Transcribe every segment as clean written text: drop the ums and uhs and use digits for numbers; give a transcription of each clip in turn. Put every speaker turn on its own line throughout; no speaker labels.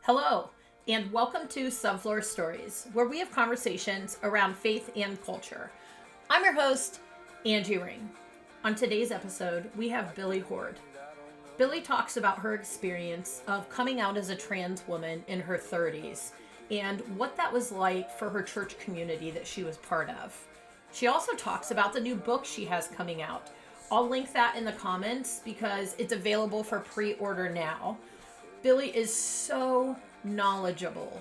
Hello, and welcome to Subfloor Stories, where we have conversations around faith and culture. I'm your host, Angie Ring. On today's episode, we have Billie Hoard. Billie talks about her experience of coming out as a trans woman in her 30s and what that was like for her church community that she was part of. She also talks about the new book she has coming out. I'll link that in the comments because it's available for pre-order now. Billie is so knowledgeable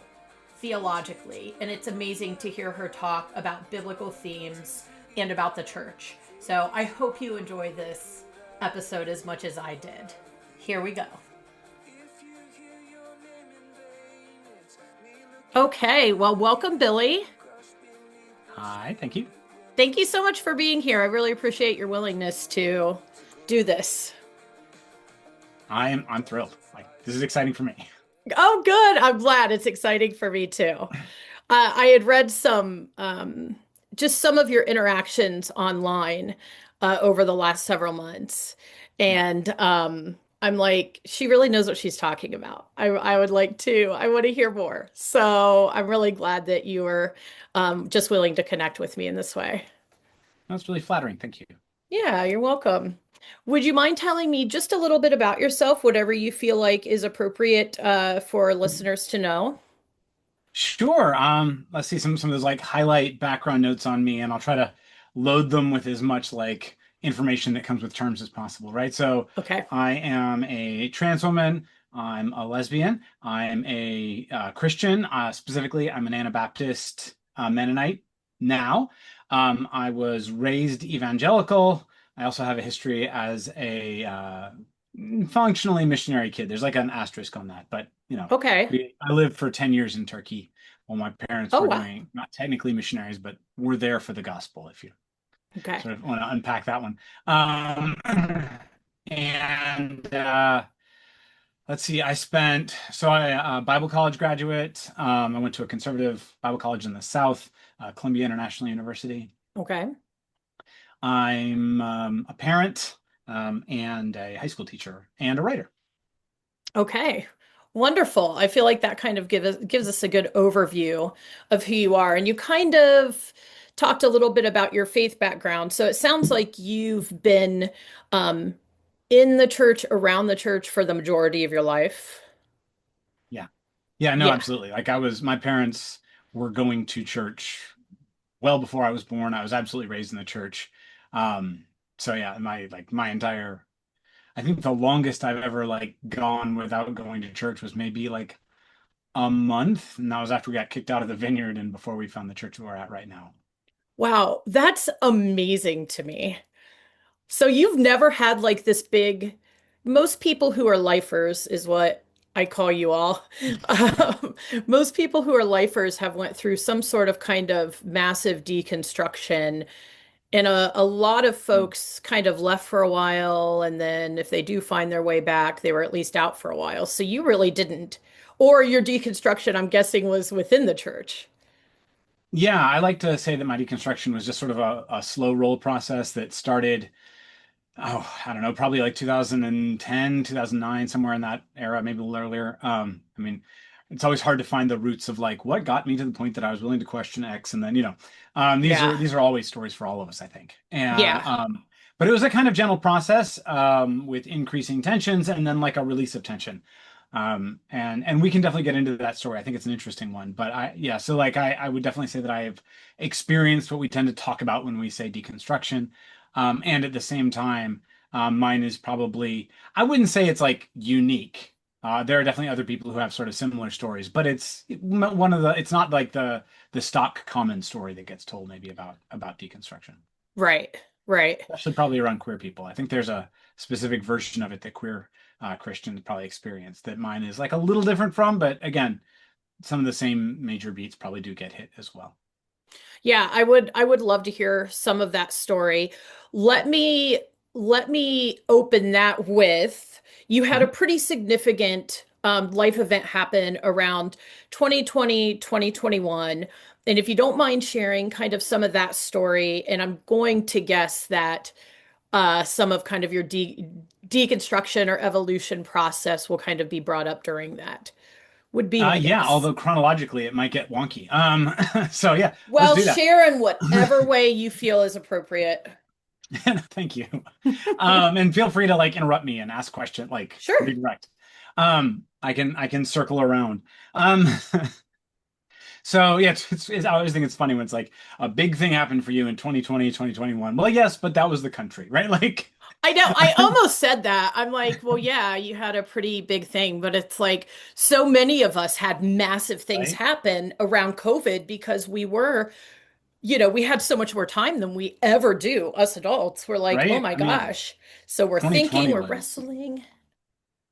theologically, and it's amazing to hear her talk about biblical themes and about the church. So I hope you enjoy this episode as much as I did. Here we go. Okay, well, welcome, Billie.
Hi, thank you.
Thank you so much for being here. I really appreciate your willingness to do this.
I'm thrilled. Like this is exciting for me.
Oh, good. I'm glad. It's exciting for me too. I had read just some of your interactions online over the last several months,
Yeah,
and I'm like, she really knows what she's talking about. I would like to. I want to hear more. So I'm really glad that you were just willing to connect with me in this way.
that's really flattering. Thank you.
Yeah, you're welcome. Would you mind telling me just a little bit about yourself, whatever you feel like is appropriate for listeners to know?
Sure. Let's see some of those like highlight background notes on me, and I'll try to load them with as much like information that comes with terms as possible, right? So
Okay.
I am a trans woman. I'm a lesbian. I'm a Christian. Specifically, I'm an Anabaptist Mennonite now. I was raised evangelical. I also have a history as a functionally missionary kid. There's like an asterisk on that, but
Okay.
I lived for 10 years in Turkey while my parents
Oh,
were
wow.
doing not technically missionaries, but were there for the gospel, if you
Okay.
sort of want to unpack that one. And let's see, I Bible college graduate. I went to a conservative Bible college in the South, Columbia International University.
Okay.
I'm a parent and a high school teacher and a writer.
Okay. Wonderful. I feel like that kind of gives us a good overview of who you are. And you kind of talked a little bit about your faith background. So it sounds like you've been um, in the church, around the church for the majority of your life.
Yeah. Yeah, no,
Yeah.
absolutely. My parents were going to church well before I was born. I was absolutely raised in the church. So yeah, my entire, I think the longest I've ever like gone without going to church was maybe like a month, and that was after we got kicked out of the vineyard and before we found the church we're at right now.
Wow. That's amazing to me. So you've never had like this big, most people who are lifers is what I call you all. Most people who are lifers have went through some sort of kind of massive deconstruction. And a lot of folks kind of left for a while. And then if they do find their way back, they were at least out for a while. So you really didn't. Or your deconstruction, I'm guessing, was within the church.
Yeah, I like to say that my deconstruction was just sort of a slow roll process that started, I don't know, probably like 2010, 2009, somewhere in that era, maybe a little earlier. I mean, it's always hard to find the roots of like what got me to the point that I was willing to question X, and then
Yeah.
these are always stories for all of us, I think. And
Yeah.
but it was a kind of gentle process with increasing tensions and then like a release of tension. And we can definitely get into that story. I think it's an interesting one. But yeah, so like I would definitely say that I have experienced what we tend to talk about when we say deconstruction. And at the same time, mine is probably, I wouldn't say it's like unique. There are definitely other people who have sort of similar stories, but it's not like the stock common story that gets told maybe about deconstruction,
Right. Right.
especially probably around queer people. I think there's a specific version of it that queer Christians probably experience that mine is like a little different from, but again, some of the same major beats probably do get hit as well.
Yeah, I would love to hear some of that story. Let me let me open that with you had a
Mhm.
pretty significant life event happen around 2020, 2021. And if you don't mind sharing kind of some of that story, and I'm going to guess that some of kind of your deconstruction or evolution process will kind of be brought up during that. would be my
Yeah,
guess.
although chronologically it might get wonky. So yeah, let's
Well,
do that.
share in whatever way you feel is appropriate.
Thank you. And feel free to like interrupt me and ask questions, like be
Sure.
direct. I can circle around. Um, so yeah, I always think it's funny when it's like a big thing happened for you in 2020, 2021. Well, yes, but that was the country, right? Like,
I know. I almost said that. I'm like, well, yeah, you had a pretty big thing, but it's like so many of us had massive things
right,
happen around COVID because we had so much more time than we ever do. Us adults We're like, oh
right.
my
I mean,
gosh. So we're thinking,
2020
we're
was
wrestling.
that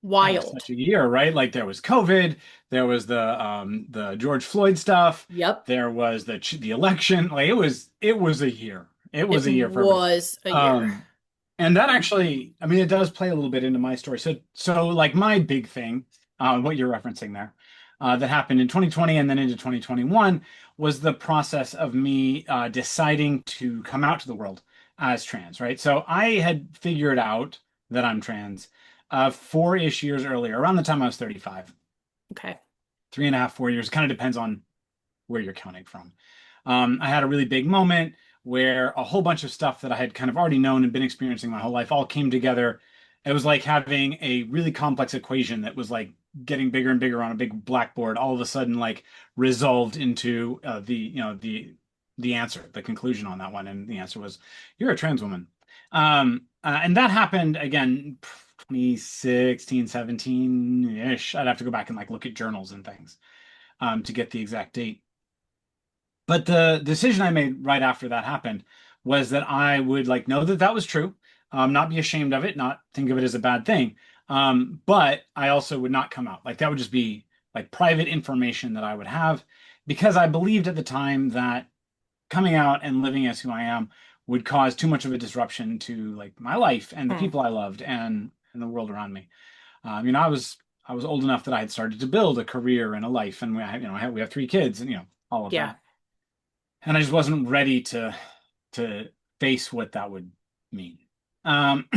was
Wild.
such a year, right? Like there was COVID, there was the George Floyd stuff,
Yep.
there was the election. Like it was a year. It
It
was a year for everybody.
was a year.
Um, and that actually, I mean, it does play a little bit into my story. So like my big thing, what you're referencing there, that happened in 2020 and then into 2021 was the process of me deciding to come out to the world as trans, right? So I had figured out that I'm trans 4-ish years earlier, around the time I was 35,
Okay.
3.5, 4 years. Kind of depends on where you're counting from. I had a really big moment where a whole bunch of stuff that I had kind of already known and been experiencing my whole life all came together. It was like having a really complex equation that was like getting bigger and bigger on a big blackboard, all of a sudden like resolved into the answer, the conclusion on that one. And the answer was, you're a trans woman. And that happened again, 2016, 17-ish. I'd have to go back and like look at journals and things to get the exact date. But the decision I made right after that happened was that I would like know that that was true, not be ashamed of it, not think of it as a bad thing. But I also would not come out. Like that would just be like private information that I would have because I believed at the time that coming out and living as who I am would cause too much of a disruption to like my life and the
Hmm.
people I loved and the world around me. I was old enough that I had started to build a career and a life, and we have 3 kids, and all of
Yeah.
that. And I just wasn't ready to face what that would mean. Um,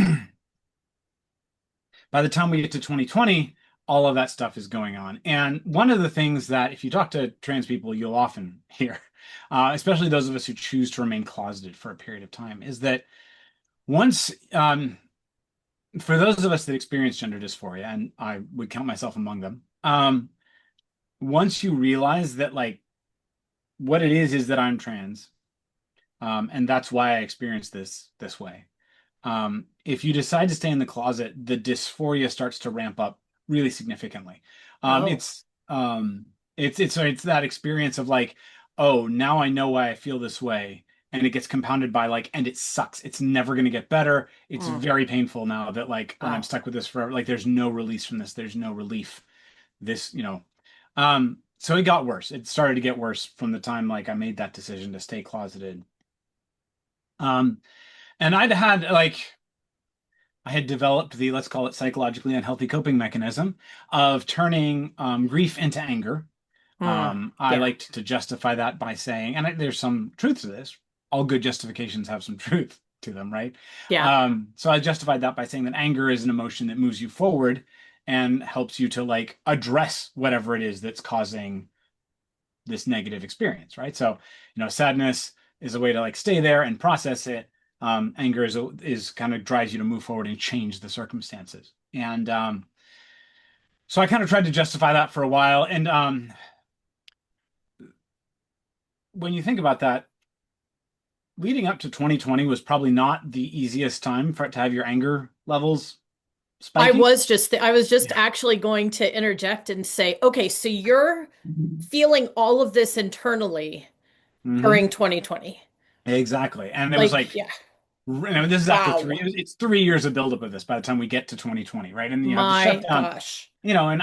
by the time we get to 2020, all of that stuff is going on. And one of the things that, if you talk to trans people, you'll often hear, especially those of us who choose to remain closeted for a period of time, is that once, for those of us that experience gender dysphoria, and I would count myself among them, once you realize that, like, what it is that I'm trans, and that's why I experience this way. If you decide to stay in the closet, the dysphoria starts to ramp up really significantly. Um,
Oh.
it's um, it's that experience of like, oh, now I know why I feel this way, and it gets compounded by like, and it sucks. It's never going to get better. It's
Hmm.
very painful now that like when I'm
Wow.
stuck with this forever, like there's no release from this. There's no relief. So it got worse. It started to get worse from the time like I made that decision to stay closeted. Um, and I had developed the, let's call it, psychologically unhealthy coping mechanism of turning grief into anger.
Hmm.
I
Yeah.
liked to justify that by saying, and there's some truth to this. All good justifications have some truth to them, right?
Yeah.
So I justified that by saying that anger is an emotion that moves you forward and helps you to like address whatever it is that's causing this negative experience, right? So, sadness is a way to like stay there and process it. Anger is kind of drives you to move forward and change the circumstances. And so I kind of tried to justify that for a while. And when you think about that, leading up to 2020 was probably not the easiest time to have your anger levels spiking.
I was just
Yeah.
actually going to interject and say, okay, so you're feeling all of this internally
Hmm.
during 2020.
Exactly. And it was
Like,
like,
yeah.
this is after
Wow.
it's 3 years of buildup of this by the time we get to 2020, right? And you have the
My
shutdown,
gosh.
and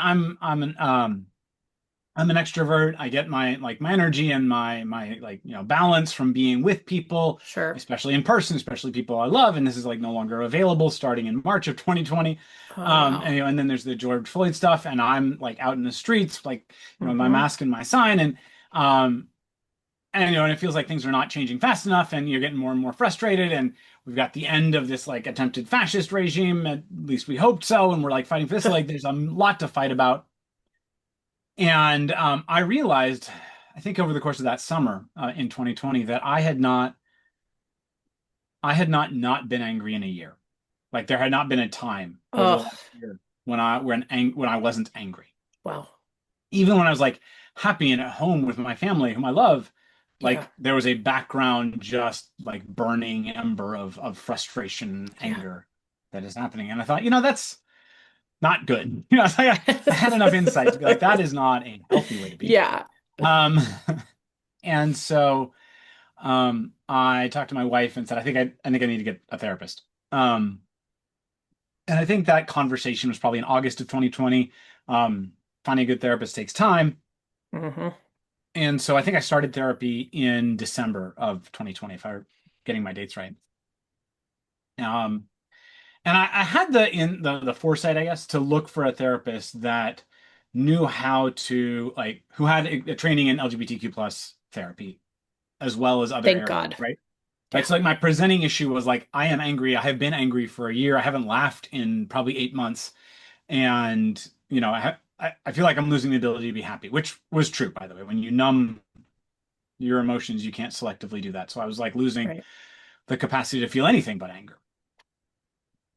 I'm an extrovert. I get my energy and my like balance from being with people,
Sure.
especially in person, especially people I love. And this is like no longer available starting in March of 2020.
Oh, wow.
And then there's the George Floyd stuff, and I'm like out in the streets, like my
Hmm.
mask and my sign, um and it feels like things are not changing fast enough, and you're getting more and more frustrated. And we've got the end of this like attempted fascist regime, at least we hoped so, and we're like fighting for this. So like there's a lot to fight about. And I realized, I think over the course of that summer in 2020, that I had not been angry in a year. Like there had not been a time over the
Oh,
last year when I wasn't angry.
wow.
Even when I was like happy and at home with my family, whom I love,
Yeah.
like there was a background, just like burning ember of frustration,
Yeah.
anger that is happening. And I thought, that's not good. It's like I had enough insight to be like, that is not a healthy way to be.
Yeah.
Um, and so I talked to my wife and said, I think I need to get a therapist. Um, and I think that conversation was probably in August of 2020. Finding a good therapist takes time.
Hmm.
And so I think I started therapy in December of 2020, if I'm getting my dates right. Um, and I had the foresight, I guess, to look for a therapist that knew how to like who had a training in LGBTQ plus therapy as well as other
Thank
areas,
God.
right? Right.
Yeah.
So like my presenting issue was like I am angry. I have been angry for a year. I haven't laughed in probably 8 months, and I feel like I'm losing the ability to be happy, which was true, by the way. When you numb your emotions, you can't selectively do that. So I was like losing
Right.
the capacity to feel anything but anger.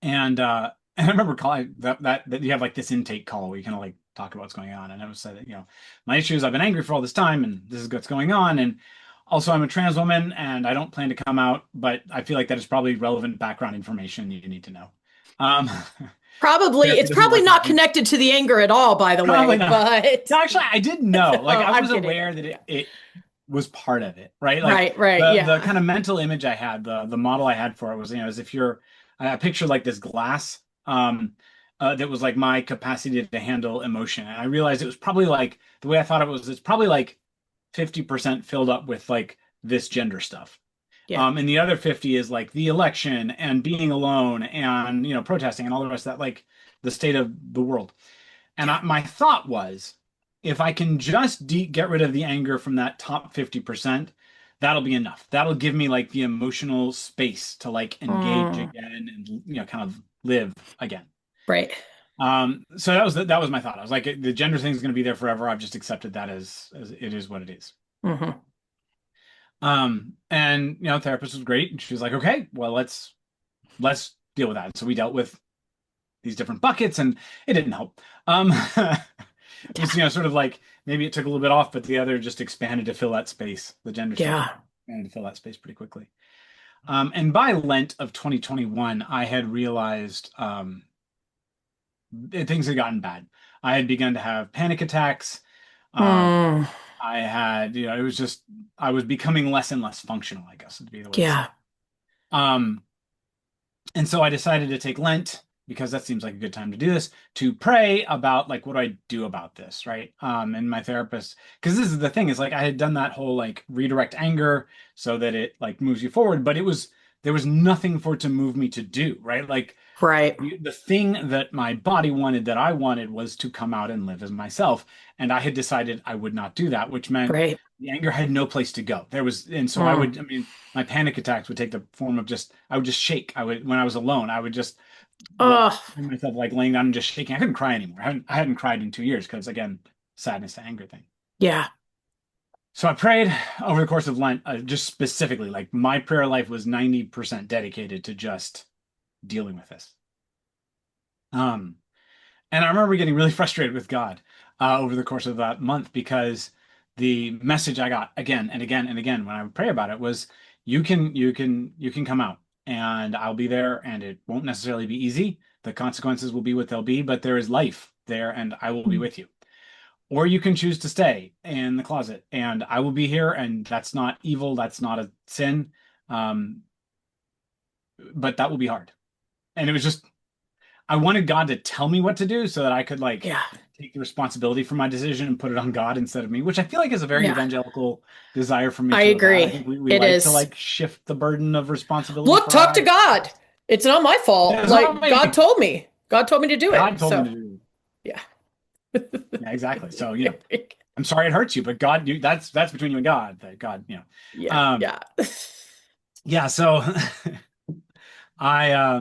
And I remember calling that you have like this intake call where you kind of like talk about what's going on. And it was said that, my issue is I've been angry for all this time and this is what's going on. And also I'm a trans woman and I don't plan to come out, but I feel like that is probably relevant background information you need to know. Um,
Probably,
Therapy
it's
doesn't
probably
work like
not connected to the anger at all, by the
probably
way,
not.
but
No, actually, I didn't know. Like
oh,
I
I'm
was
kidding.
aware that
Yeah.
it was part of it, right? Like
Right, right.
the
Yeah.
kind of mental image I had, the model I had for it was, as if I pictured like this glass, that was like my capacity to handle emotion. And I realized it was probably like the way I thought it was, it's probably like 50% filled up with like this gender stuff.
Yeah.
And the other 50 is like the election and being alone and, protesting and all the rest of that, like the state of the world. And
Yeah.
my thought was, if I can just get rid of the anger from that top 50%, that'll be enough. That'll give me like the emotional space to like engage
Mm,
again and kind of live again.
right.
So that was my thought. I was like, the gender thing is going to be there forever. I've just accepted that as it is what it is.
Hmm.
And therapist was great, and she was like, okay, well, let's deal with that. So we dealt with these different buckets, and it didn't help. It was,
Yeah.
sort of like maybe it took a little bit off, but the other just expanded to fill that space. The gender stuff
Yeah.
expanded to fill that space pretty quickly. And by Lent of 2021, I had realized things had gotten bad. I had begun to have panic attacks. Um,
Mm,
I had, it was just I was becoming less and less functional, I guess would be the way to say
yeah.
it. Um, And so I decided to take Lent because that seems like a good time to do this, to pray about like what do I do about this, right? And my therapist, because this is the thing, is like I had done that whole like redirect anger so that it like moves you forward, but there was nothing for it to move me to do, right? Like
Right.
the thing that my body wanted, that I wanted, was to come out and live as myself. And I had decided I would not do that, which meant
Right.
the anger had no place to go. And so
Mm.
I mean, my panic attacks would take the form of I would just shake. When I was alone, I would just
Oh,
find myself like laying down and just shaking. I couldn't cry anymore. I hadn't cried in 2 years because again, sadness to anger thing.
yeah.
So I prayed over the course of Lent, just specifically, like my prayer life was 90% dedicated to just dealing with this. Um, And I remember getting really frustrated with God over the course of that month because the message I got again and again and again when I would pray about it was, you can come out and I'll be there, and it won't necessarily be easy. The consequences will be what they'll be, but there is life there and I will be with you. Or you can choose to stay in the closet and I will be here, and that's not evil, that's not a sin. Um, but that will be hard. And it was just I wanted God to tell me what to do so that I could like
Yeah.
take the responsibility for my decision and put it on God instead of me, which I feel like is a very
Yeah.
evangelical desire for me
I
to have had. I
agree.
think we
It
like to
is.
like shift the burden of responsibility
Look,
for
talk to
our.
God. It's not my fault.
It's not
Like God
me.
told me. God told me to do it.
God told me
So,
to do it.
yeah.
Yeah, exactly. So, I'm sorry it hurts you, but God, that's between you and God. That God.
Yeah.
Um,
Yeah.
yeah, so I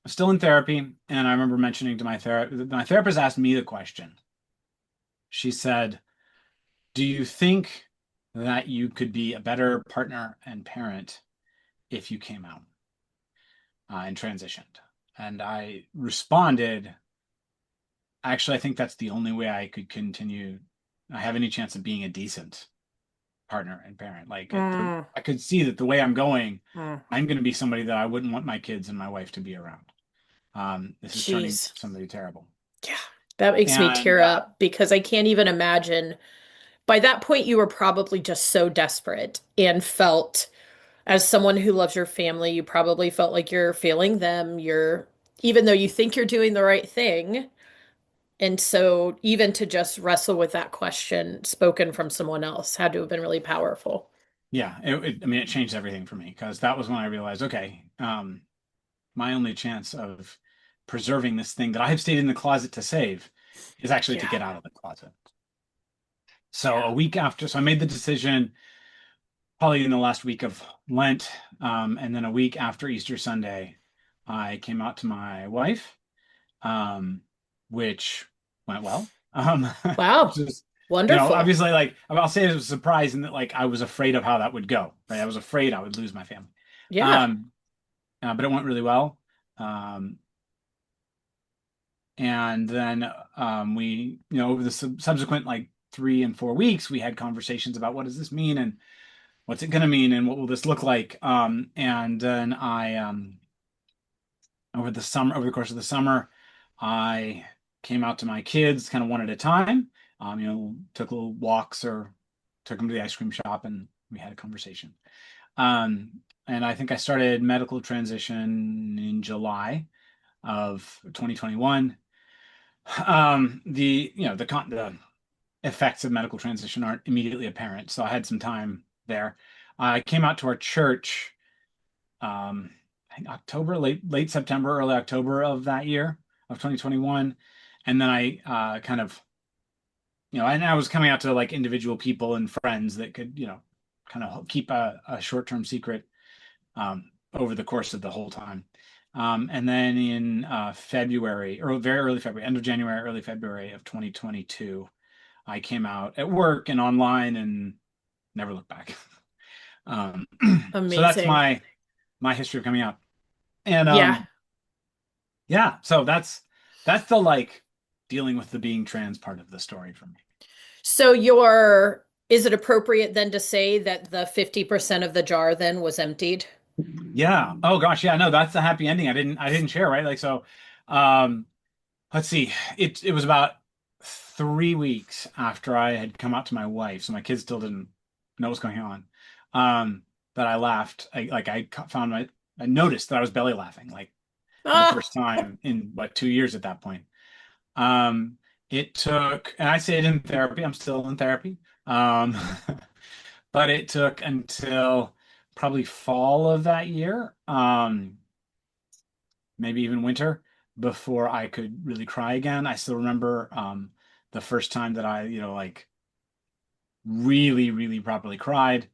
was still in therapy, and I remember mentioning to my therapist asked me the question. She said, "Do you think that you could be a better partner and parent if you came out and transitioned?" And I responded, "Actually, I think that's the only way I could continue. I have any chance of being a decent partner and parent. Like
Mm,
I could see that the way I'm going,
mm.
I'm going to be somebody that I wouldn't want my kids and my wife to be around. This is turning into
Jeez.
somebody terrible."
Yeah. That makes me
And
tear up because I can't even imagine. By that point, you were probably just so desperate and felt, as someone who loves your family, you probably felt like you're failing them. Even though you think you're doing the right thing. And so, even to just wrestle with that question spoken from someone else had to have been really powerful.
yeah, I mean, it changed everything for me because that was when I realized, okay, my only chance of preserving this thing that I have stayed in the closet to save is actually to
Yeah.
get out of the closet. So
Yeah.
a week after, so I made the decision probably in the last week of Lent, and then a week after Easter Sunday, I came out to my wife, um, which went well.
Wow.
Just,
Wonderful.
obviously, like I'll say it was a surprise in that like I was afraid of how that would go, right? I was afraid I would lose my family.
Yeah.
Um, but it went really well. Um, and then we, over the subsequent like 3 and 4 weeks, we had conversations about what does this mean and what's it going to mean and what will this look like. And then over the course of the summer, I came out to my kids kind of one at a time. Took little walks or took them to the ice cream shop and we had a conversation. And I think I started medical transition in July of 2021. The effects of medical transition aren't immediately apparent, so I had some time there. I came out to our church, I think October, late September, early October of that year of 2021, and then I kind of, and I was coming out to like individual people and friends that could, kind of keep a short-term secret over the course of the whole time. And then in February, or very early February, end of January, early February of 2022, I came out at work and online and never looked back. Um, so that's
Amazing.
my history of coming out. And
Yeah.
yeah, so that's the like dealing with the being trans part of the story for me.
So is it appropriate then to say that the 50% of the jar then was emptied?
Yeah. Oh gosh, yeah, no, that's the happy ending. I didn't share, right? Like so um let's see. It was about 3 weeks after I had come out to my wife, so my kids still didn't know what's going on. That I laughed. I noticed that I was belly laughing, like for the
Ah,
first time in what 2 years at that point. Um, it took, and I say it in therapy. I'm still in therapy. Um, but it took until probably fall of that year. Maybe even winter before I could really cry again. I still remember the first time that I, like really, really properly cried.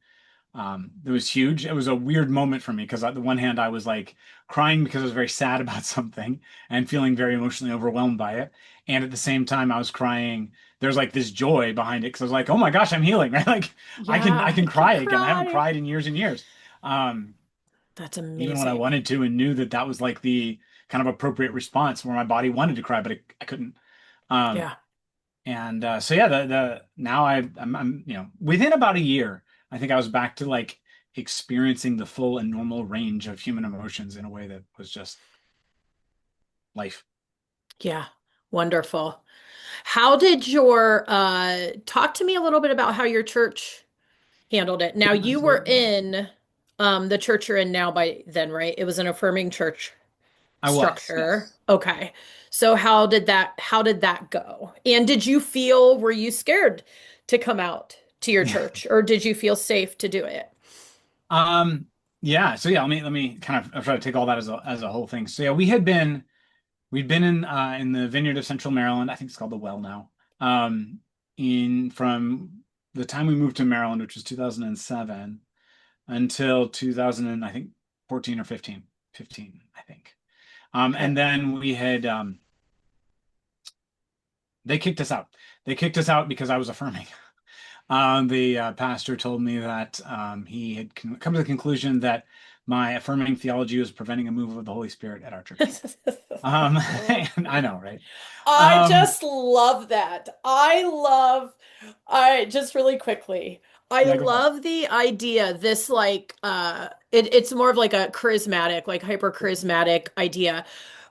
It was huge. It was a weird moment for me because on the one hand, I was like crying because I was very sad about something and feeling very emotionally overwhelmed by it. And at the same time, I was crying. There's like this joy behind it because I was like, oh my gosh, I'm healing, right? Like I
yeah,
can
I can
cry again. I haven't
cry.
cried in years and years. Um,
That's
Even when I
amazing.
wanted to and knew that that was like the kind of appropriate response where my body wanted to cry, but I couldn't. Um,
Yeah.
and so yeah, the now I'm within about a year, I think I was back to like experiencing the full and normal range of human emotions in a way that was just life.
Yeah. Wonderful. How did talk to me a little bit about how your church handled it. Now
Yeah,
you were
absolutely.
in the church you're in now by then, right? It was an affirming church
I was,
structure.
yes.
Okay. So how did that go? And were you scared to come out to your
Yeah.
church or did you feel safe to do it?
Um, yeah, so yeah, let me kind of I'll try to take all that as a whole thing. So yeah, we'd been in the vineyard of Central Maryland. I think it's called the Well now. In from the time we moved to Maryland, which was 2007, until 2000 and I think 14 or 15, I think. And
Okay.
then we had They kicked us out. They kicked us out because I was affirming. The pastor told me that he had come to the conclusion that my affirming theology was preventing a move of the Holy Spirit at our church. And I know, right?
I
Um,
just love that. I just really quickly, I
yeah, go ahead.
love the idea, this like it's more of like a charismatic, like hyper charismatic idea.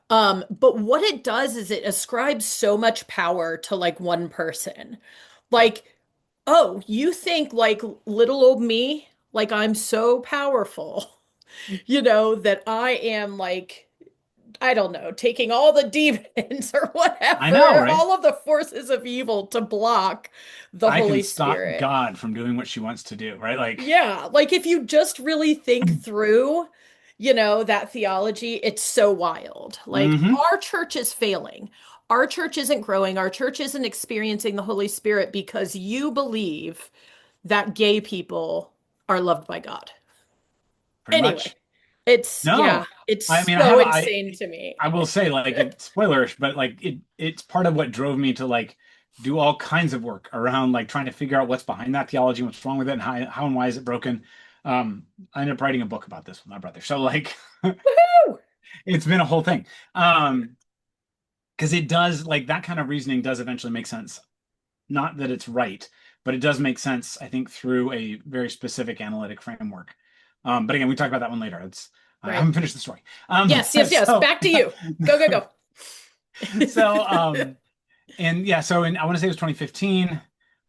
But what it does is it ascribes so much power to like one person.
Yeah,
Like, oh, you think like little old me, like I'm so powerful, that I am like I don't know, taking all the demons or
I know,
whatever,
right?
all of the forces of evil to block the
I can
Holy
stop
Spirit.
God from doing what she wants to do, right? Like,
Yeah, like if you just really think through, that theology, it's so wild. Like
hmm
our church is failing. Our church isn't growing. Our church isn't experiencing the Holy Spirit because you believe that gay people are loved by God.
pretty
Anyway,
much.
yeah,
No,
it's
I mean,
so insane to me.
I will say, like, it's spoilerish, but like, it's part of what drove me to like do all kinds of work around like trying to figure out what's behind that theology, what's wrong with it, and how and why is it broken. I ended up writing a book about this with my brother. So like,
Woohoo!
it's been a whole thing. Because it does like that kind of reasoning does eventually make sense. Not that it's right, but it does make sense, I think, through a very specific analytic framework. But again, we talk about that one later. I
Right.
haven't finished the story.
Yes, yes, yes.
So
Back to you. Go, go,
so
go.
and yeah, so in I want to say it was 2015,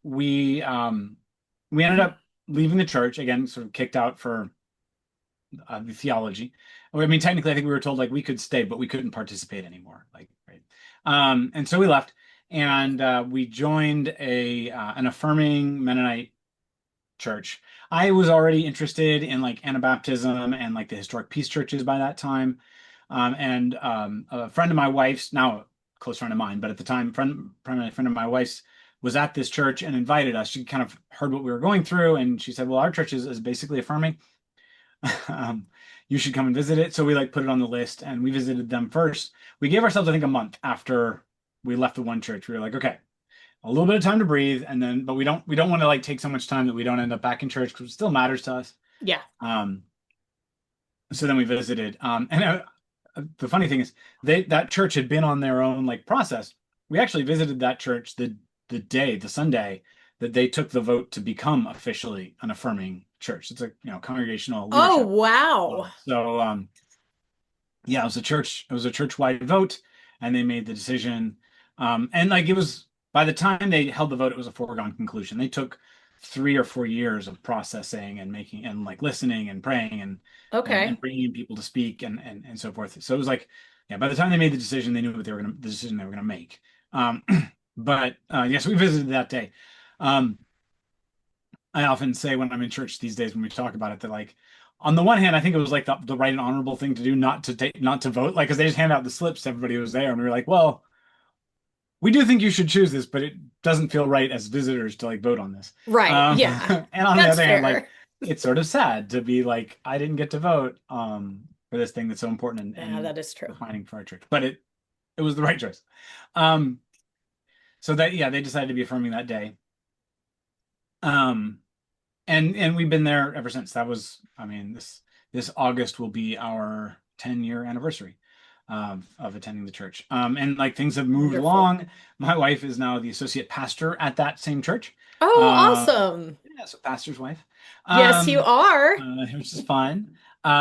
we um we ended up leaving the church again, sort of kicked out for the theology. I mean, technically, I think we were told like we could stay, but we couldn't participate anymore. Like, right. And so we left, and we joined a an affirming Mennonite church. I was already interested in like Anabaptism and like the historic peace churches by that time. And a friend of my wife's, now a close friend of mine, but at the time, primarily a friend of my wife's, was at this church and invited us. She kind of heard what we were going through, and she said, "Well, our church is basically affirming. um, you should come and visit it." So we like put it on the list, and we visited them first. We gave ourselves, I think, a month after we left the one church. We were like, okay, a little bit of time to breathe, and then, but we don't want to like take so much time that we don't end up back in church because it still matters to us.
Yeah.
Um, so then we visited, and the funny thing is, that church had been on their own like process. We actually visited that church the Sunday that they took the vote to become officially an affirming church. It's a congregational
Oh,
leadership.
wow.
So yeah, it was a church-wide vote, and they made the decision. And like it was by the time they held the vote, it was a foregone conclusion. They took 3 or 4 years of processing and making and like listening and praying and
Okay.
bringing in people to speak and so forth. So it was like, yeah, by the time they made the decision, they knew what the decision they were gonna make. Um, but yes, we visited that day. Um, I often say when I'm in church these days when we talk about it that like on the one hand I think it was like the right and honorable thing to do not to vote like because they just hand out the slips to everybody who was there and we were like, well, we do think you should choose this, but it doesn't feel right as visitors to like vote on this.
Right. Yeah.
And on the
That's
other hand, like
fair.
it's sort of sad to be like I didn't get to vote for this thing that's so important
Yeah,
and
that is true.
defining for our church, but it was the right choice. Um, so that yeah, they decided to be affirming that day. Um, and we've been there ever since. That was, I mean, this August will be our 10-year anniversary of attending the church. And like things have moved
Wonderful.
along. My wife is now the associate pastor at that same church.
Oh,
Uh,
awesome.
yeah, so pastor's wife,
Yes, you are.
which is fun.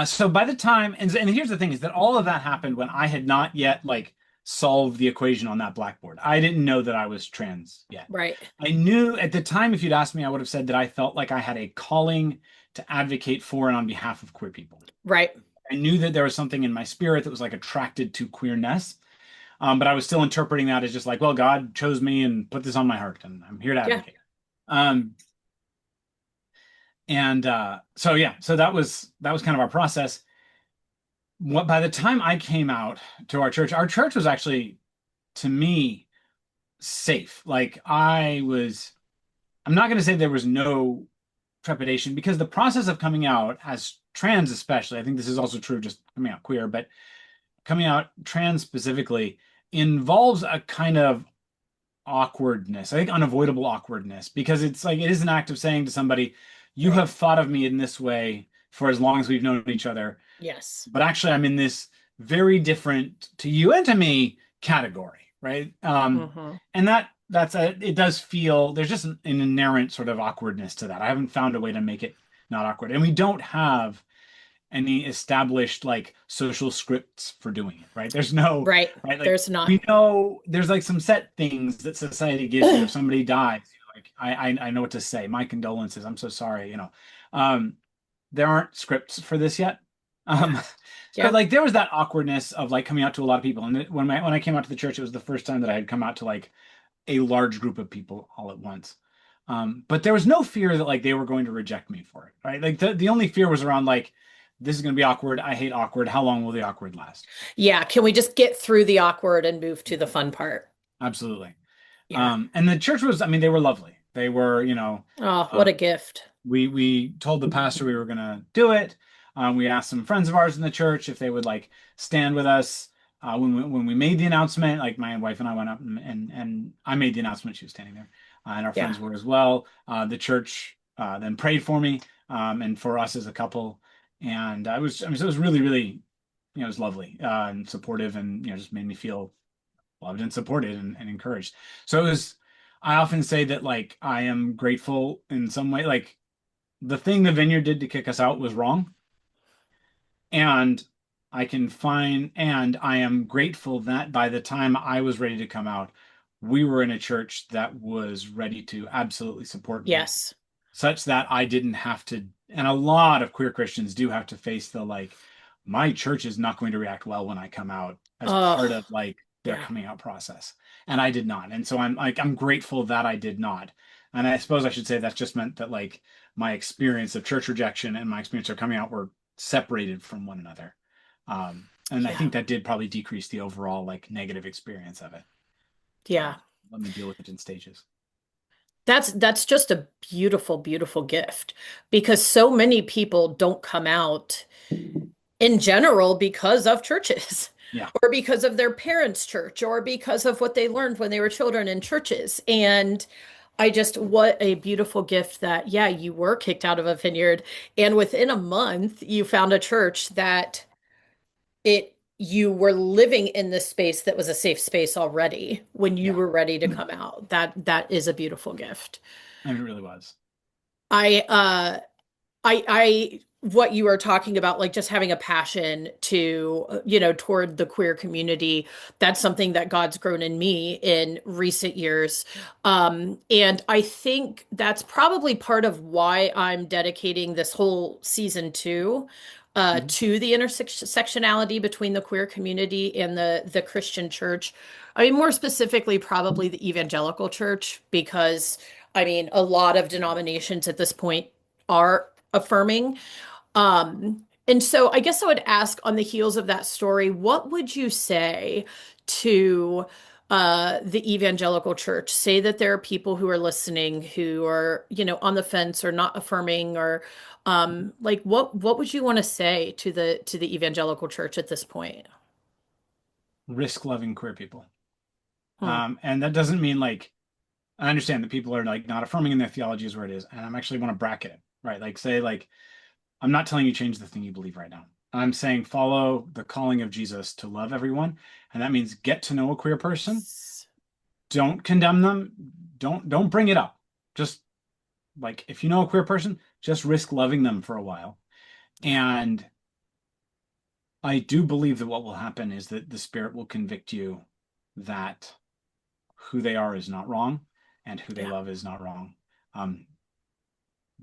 So by the time, and here's the thing is that all of that happened when I had not yet like solved the equation on that blackboard. I didn't know that I was trans yet.
Right.
I knew at the time, if you'd asked me, I would have said that I felt like I had a calling to advocate for and on behalf of queer people.
Right.
I knew that there was something in my spirit that was like attracted to queerness. But I was still interpreting that as just like, well, God chose me and put this on my heart, and I'm here to
Yeah.
advocate. Um, and so yeah, so that was kind of our process. What by the time I came out to our church was actually to me safe. Like I'm not going to say there was no trepidation because the process of coming out as trans, especially, I think this is also true just coming out queer, but coming out trans specifically involves a kind of awkwardness. I think unavoidable awkwardness, because it's like it is an act of saying to somebody, you
Right.
have thought of me in this way for as long as we've known each other,
Yes.
but actually I'm in this very different to you and to me category, right?
Hmm.
And it does feel there's just an inherent sort of awkwardness to that. I haven't found a way to make it not awkward, and we don't have any established like social scripts for doing it, right? There's no,
Right.
right? Like
There's not.
we know there's like some set things that society gives you. If somebody dies, you're like, I know what to say. My condolences. I'm so sorry, Um, there aren't scripts for this yet.
Yeah.
Um, so
Yeah.
like there was that awkwardness of like coming out to a lot of people. And when I came out to the church, it was the first time that I had come out to like a large group of people all at once. But there was no fear that like they were going to reject me for it, right? Like the only fear was around like this is going to be awkward. I hate awkward. How long will the awkward last?
Yeah. Can we just get through the awkward and move to the fun part?
Absolutely.
Yeah.
And the church was, I mean, they were lovely. They were,
Oh,
uh,
what a gift.
we told the pastor we were going to do it. We asked some friends of ours in the church if they would like stand with us when we made the announcement. Like my wife and I went up and I made the announcement. She was standing there, and our
Yeah.
friends were as well. The church then prayed for me and for us as a couple, and I mean, so it was really, really, it was lovely and supportive, and just made me feel loved and supported and encouraged. So it was. I often say that like I am grateful in some way, like the thing the vineyard did to kick us out was wrong. And and I am grateful that by the time I was ready to come out, we were in a church that was ready to absolutely support me,
Yes.
such that I didn't have to. And a lot of queer Christians do have to face the like, my church is not going to react well when I come out as part
Oh,
of like their
yeah.
coming out process. And I did not. And so I'm grateful that I did not. And I suppose I should say that just meant that like my experience of church rejection and my experience of coming out were separated from one another. And I
Yeah.
think that did probably decrease the overall like negative experience of it.
Yeah.
Let me deal with it in stages.
That's just a beautiful, beautiful gift because so many people don't come out in general because of churches
Yeah.
or because of their parents' church or because of what they learned when they were children in churches. And what a beautiful gift that, yeah, you were kicked out of a vineyard and within a month you found a church that you were living in this space that was a safe space already when you
Yeah.
were ready to
And
come out. That is a beautiful gift.
it really was.
I what you are talking about, like just having a passion to, toward the queer community, that's something that God's grown in me in recent years. And I think that's probably part of why I'm dedicating this whole season two,
Mhm.
to the intersectionality between the queer community and the Christian church. I mean, more specifically, probably the evangelical church, because I mean, a lot of denominations at this point are affirming. And so I guess I would ask on the heels of that story, what would you say to the evangelical church? Say that there are people who are listening who are, on the fence or not affirming or like what would you want to say to the evangelical church at this point?
Risk loving queer people.
Hmm.
And that doesn't mean like I understand that people are like not affirming in their theology is where it is, and I'm actually want to bracket it, right? Like say like I'm not telling you change the thing you believe right now. I'm saying follow the calling of Jesus to love everyone, and that means get to know a queer person.
Yes.
Don't condemn them. Don't bring it up. Just like if you know a queer person, just risk loving them for a while.
Yeah.
And I do believe that what will happen is that the Spirit will convict you that who they are is not wrong and who they
Yeah.
love is not wrong. Um,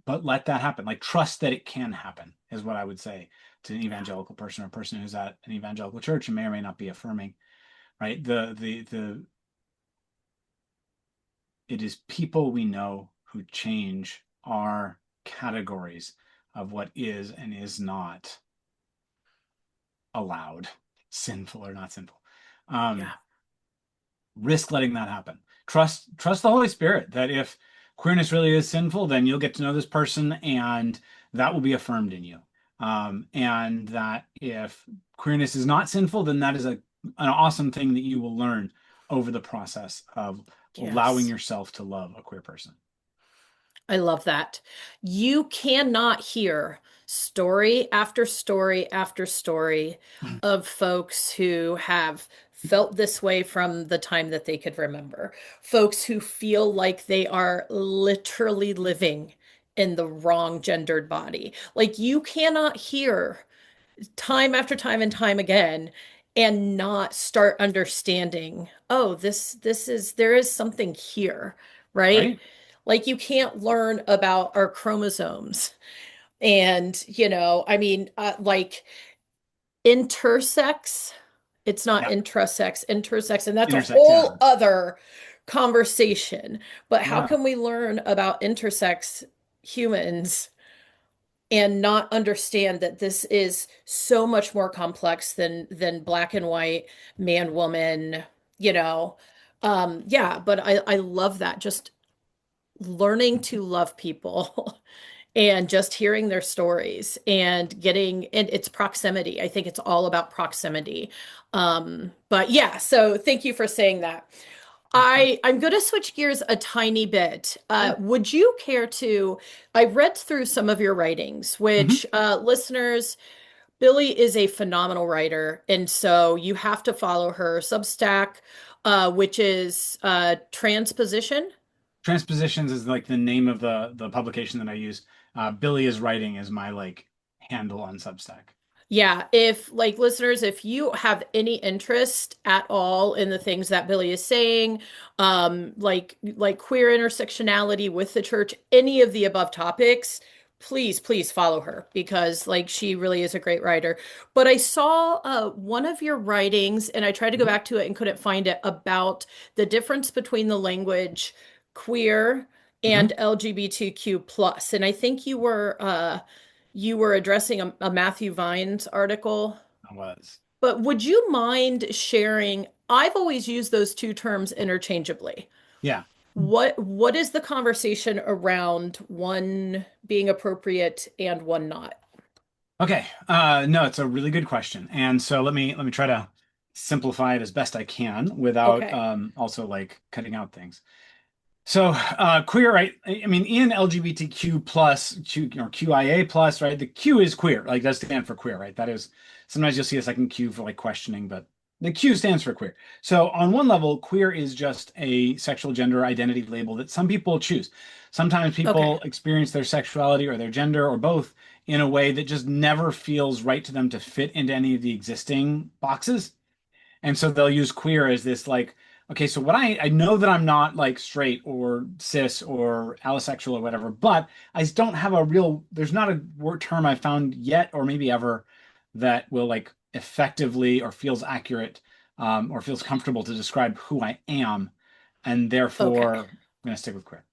but let that happen. Like trust that it can happen is what I would say to an
Yeah.
evangelical person or a person who's at an evangelical church and may or may not be affirming, right? The it is people we know who change our categories of what is and is not allowed, sinful or not sinful. Um,
Yeah.
Risk letting that happen. Trust the Holy Spirit that if queerness really is sinful, then you'll get to know this person and that will be affirmed in you. And that if queerness is not sinful, then that is an awesome thing that you will learn over the process of allowing
Yes.
yourself to love a queer person.
I love that. You cannot hear story after story after story of folks who have felt this way from the time that they could remember. Folks who feel like they are literally living in the wrong gendered body. Like you cannot hear time after time and time again and not start understanding, oh, this is there is something here, right?
Right?
Like you can't learn about our chromosomes and I mean like intersex, it's not
Yeah.
intrasex, intersex, and that's a
Intersect. Yeah.
whole other conversation. But how
Yeah.
can we learn about intersex humans and not understand that this is so much more complex than black and white, man, woman, you know. Yeah, but I love that. Just learning to love people and just hearing their stories and getting and it's proximity. I think it's all about proximity. But yeah, so thank you for saying that.
Of course.
I'm going to switch gears a tiny bit.
Sure.
Would you care to? I read through some of your writings,
Hmm.
which listeners, Billie is a phenomenal writer, and so you have to follow her Substack, which is Transposition.
Transpositions is like the name of the publication that I use. Billy is writing is my like handle on Substack.
Yeah, if like listeners, if you have any interest at all in the things that Billie is saying, like queer intersectionality with the church, any of the above topics, please follow her because like she really is a great writer. But I saw one of your writings and I tried to go
Mhm.
back to it and couldn't find it about the difference between the language queer
Mhm.
and LGBTQ plus. And I think you were addressing a Matthew Vines article,
I was.
but would you mind sharing? I've always used those two terms interchangeably.
Yeah.
What is the conversation around one being appropriate and one not?
Okay. No, it's a really good question. And so let me try to simplify it as best I can without
Okay.
also like cutting out things. So queer, right? I mean, in LGBTQ plus or QIA plus, right? The Q is queer, like does stand for queer, right? That is sometimes you'll see a second Q for like questioning, but the Q stands for queer. So on one level, queer is just a sexual gender identity label that some people choose. Sometimes
Okay.
people experience their sexuality or their gender or both in a way that just never feels right to them to fit into any of the existing boxes. And so they'll use queer as this like, okay, so what I know that I'm not like straight or cis or allossexual or whatever, but I just don't have a real, there's not a word term I've found yet or maybe ever that will like effectively or feels accurate or feels comfortable to describe who I am. And therefore,
Okay.
I'm going to stick with queer.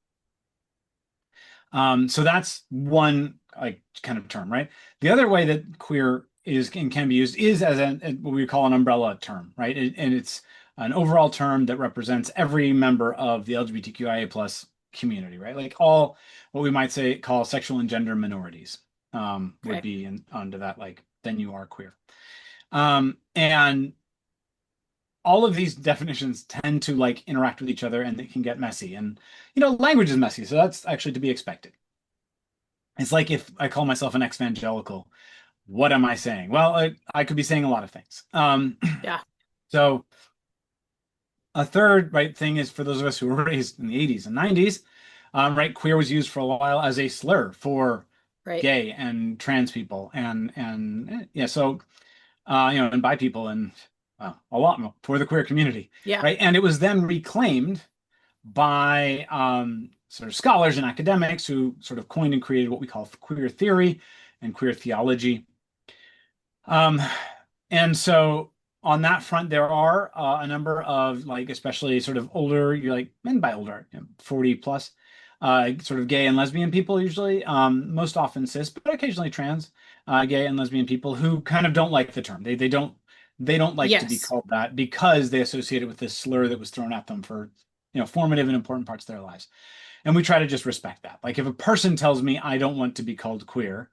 So that's one like kind of term, right? The other way that queer is and can be used is as what we call an umbrella term, right? And it's an overall term that represents every member of the LGBTQIA plus community, right? Like all what we might say call sexual and gender minorities would
Okay.
be under that like then you are queer. And all of these definitions tend to like interact with each other and they can get messy. And language is messy, so that's actually to be expected. It's like if I call myself an evangelical, what am I saying? Well, I could be saying a lot of things.
Yeah.
So a third right thing is for those of us who were raised in the 80s and 90s, right, queer was used for a while as a slur for
Right.
gay and trans people and yeah, so and bi people and a lot more for the queer community,
Yeah.
right? And it was then reclaimed by sort of scholars and academics who sort of coined and created what we call queer theory and queer theology. Um, and so on that front, there are a number of like, especially sort of older, you're like, and by older, 40 plus, sort of gay and lesbian people usually, most often cis, but occasionally trans, gay and lesbian people who kind of don't like the term. They don't like to be
Yes.
called that because they associate it with this slur that was thrown at them for, formative and important parts of their lives. And we try to just respect that. Like if a person tells me I don't want to be called queer,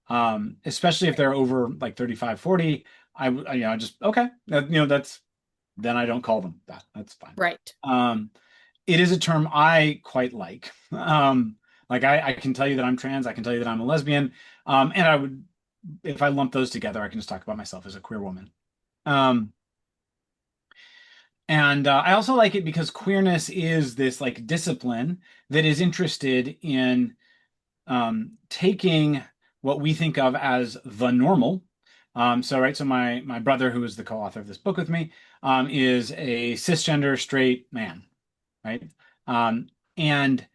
especially if
Right.
they're over like 35, 40, just okay. That's then I don't call them that. That's fine.
Right.
Um, It is a term I quite like. Like I can tell you that I'm trans, I can tell you that I'm a lesbian, and I would, if I lump those together, I can just talk about myself as a queer woman. Um, and I also like it because queerness is this like discipline that is interested in taking what we think of as the normal. So my brother, who is the co-author of this book with me, is a cisgender straight man, right? Um, and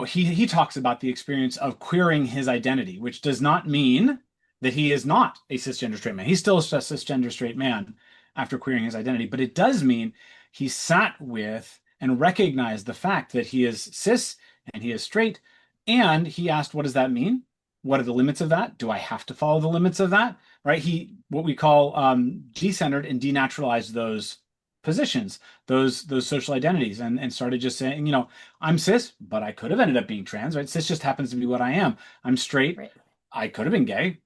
he talks about the experience of queering his identity, which does not mean that he is not a cisgender straight man. He's still a cisgender straight man after queering his identity, but it does mean he sat with and recognized the fact that he is cis and he is straight, and he asked, "What does that mean? What are the limits of that? Do I have to follow the limits of that?" Right? He what we call decentered and denaturalized those positions, those social identities, and started just saying, I'm cis, but I could have ended up being trans, right? Cis just happens to be what I am. I'm straight.
Right.
I could have been gay.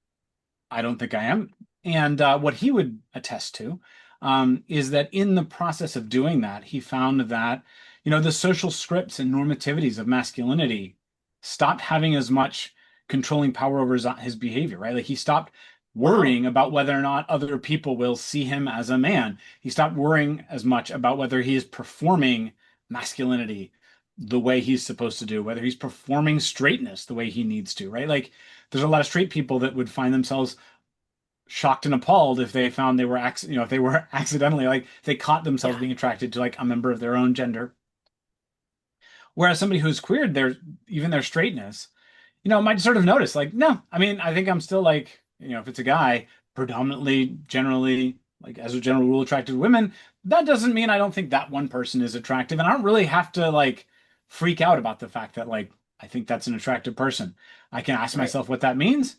I don't think I am. And what he would attest to is that in the process of doing that, he found that, the social scripts and normativities of masculinity stopped having as much controlling power over his behavior, right? Like he stopped
Wow.
worrying about whether or not other people will see him as a man. He stopped worrying as much about whether he is performing masculinity the way he's supposed to do, whether he's performing straightness the way he needs to, right? Like there's a lot of straight people that would find themselves shocked and appalled if they found they were, if they were accidentally, like they caught themselves
Yeah.
being attracted to like a member of their own gender. Whereas somebody who's queered, even their straightness, might sort of notice, like, no, I mean, I think I'm still like, if it's a guy, predominantly, generally, like as a general rule, attracted to women. That doesn't mean I don't think that one person is attractive, and I don't really have to like freak out about the fact that like I think that's an attractive person. I can ask
Right.
myself what that means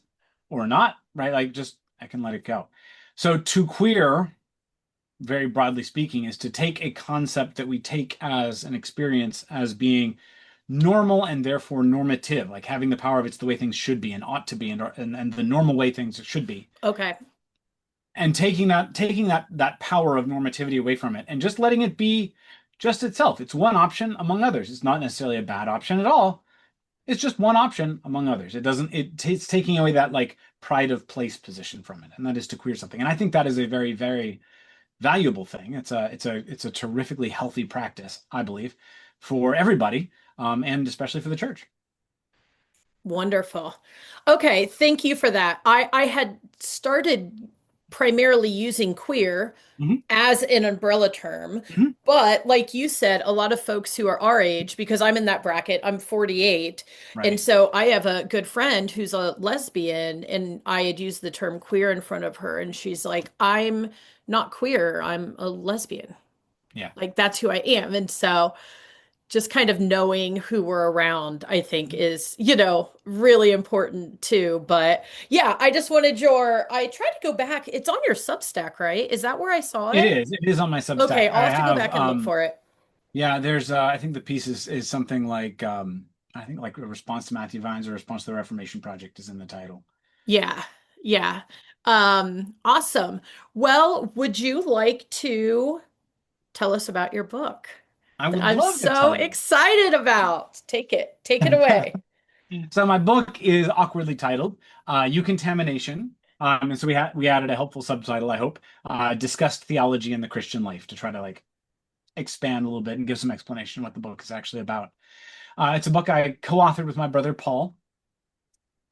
or not, right? Like just I can let it go. So to queer, very broadly speaking, is to take a concept that we take as an experience as being normal and therefore normative, like having the power of it's the way things should be and ought to be and the normal way things should be.
Okay.
And taking that power of normativity away from it and just letting it be just itself. It's one option among others. It's not necessarily a bad option at all. It's just one option among others. It's taking away that like pride of place position from it, and that is to queer something. And I think that is a very, very valuable thing. It's a terrifically healthy practice, I believe, for everybody, and especially for the church.
Wonderful. Okay, thank you for that. I had started primarily using queer
Hmm.
as an umbrella term,
Hmm.
but like you said, a lot of folks who are our age, because I'm in that bracket, I'm 48, and
Right.
so I have a good friend who's a lesbian, and I had used the term queer in front of her, and she's like, "I'm not queer, I'm a lesbian."
Yeah.
Like that's who I am. And so just kind of knowing who we're around, I think is, really important too. But yeah, I just wanted I tried to go back. It's on your Substack, right? Is that where I saw
It
it?
is. It is on my
Okay,
Substack.
I'll
I
have to go
have
back and look for it.
yeah, there's I think the piece is something like I think like a response to Matthew Vines or a response to the Reformation Project is in the title.
Yeah. Yeah. Awesome. Well, would you like to tell us about your book
I
that
would
I'm
love to
so
tell you.
excited about? Take it. Take it away.
So my book is awkwardly titled Eucontamination. And so we added a helpful subtitle, I hope, Disgust Theology in the Christian Life to try to like expand a little bit and give some explanation what the book is actually about. It's a book I co-authored with my brother Paul,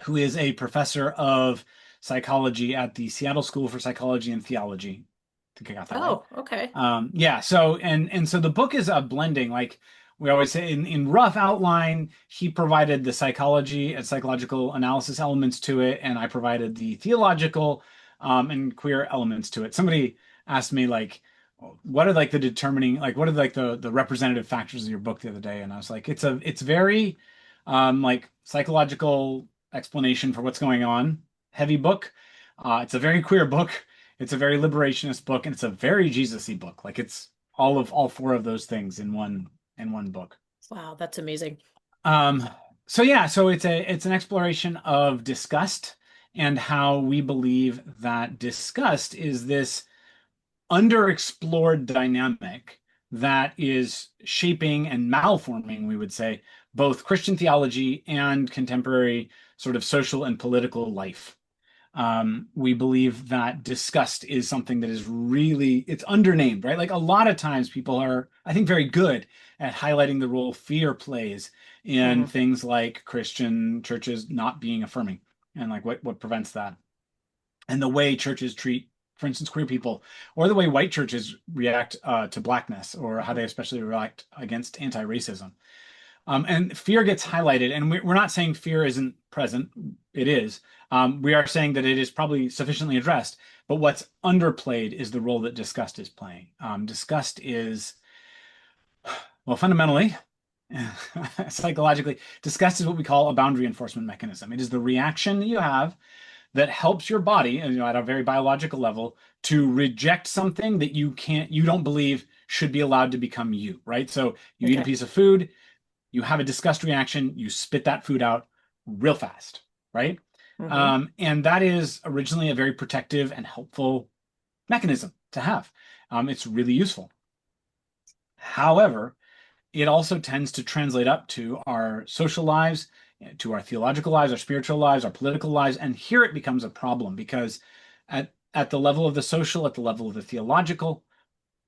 who is a professor of psychology at the Seattle School for Psychology and Theology. I think I got that right.
Oh, okay.
Yeah, so the book is a blending, like we always say in rough outline, he provided the psychology and psychological analysis elements to it, and I provided the theological and queer elements to it. Somebody asked me like, what are like the determining, like what are like the representative factors of your book the other day? And I was like, it's very like psychological explanation for what's going on, heavy book. It's a very queer book. It's a very liberationist book, and it's a very Jesus-y book. Like it's all four of those things in one book.
Wow, that's amazing.
Um, so yeah, so it's an exploration of disgust and how we believe that disgust is this underexplored dynamic that is shaping and malforming, we would say, both Christian theology and contemporary sort of social and political life. We believe that disgust is something that is really, it's undernamed, right? Like a lot of times people are, I think, very good at highlighting the role fear plays in
Hmm.
things like Christian churches not being affirming and like what prevents that. And the way churches treat, for instance, queer people, or the way white churches react to blackness, or how they especially react against anti-racism. And fear gets highlighted, and we're not saying fear isn't present. It is. We are saying that it is probably sufficiently addressed, but what's underplayed is the role that disgust is playing. Disgust is, well, fundamentally, psychologically, disgust is what we call a boundary enforcement mechanism. It is the reaction that you have that helps your body, at a very biological level, to reject something that you don't believe should be allowed to become you, right? So you eat a
Okay.
piece of food, you have a disgust reaction, you spit that food out real fast, right?
Hmm.
And that is originally a very protective and helpful mechanism to have. It's really useful. However, it also tends to translate up to our social lives, to our theological lives, our spiritual lives, our political lives. And here it becomes a problem because at the level of the social, at the level of the theological,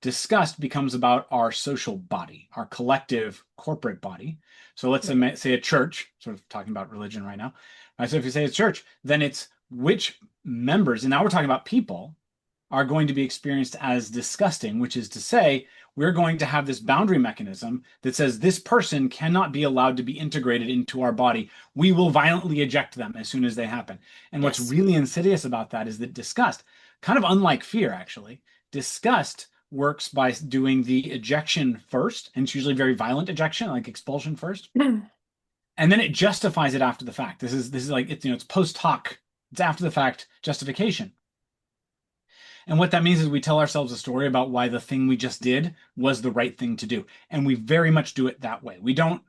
disgust becomes about our social body, our collective corporate body. So let's
Right.
say a church, sort of talking about religion right now. So if you say it's church, then it's which members, and now we're talking about people, are going to be experienced as disgusting, which is to say, we're going to have this boundary mechanism that says this person cannot be allowed to be integrated into our body. We will violently eject them as soon as they happen. And what's
Yes.
really insidious about that is that disgust, kind of unlike fear, actually, disgust works by doing the ejection first, and it's usually very violent ejection, like expulsion first, and then it justifies it after the fact. This is like it's post hoc, it's after the fact justification. And what that means is we tell ourselves a story about why the thing we just did was the right thing to do. And we very much do it that way. We don't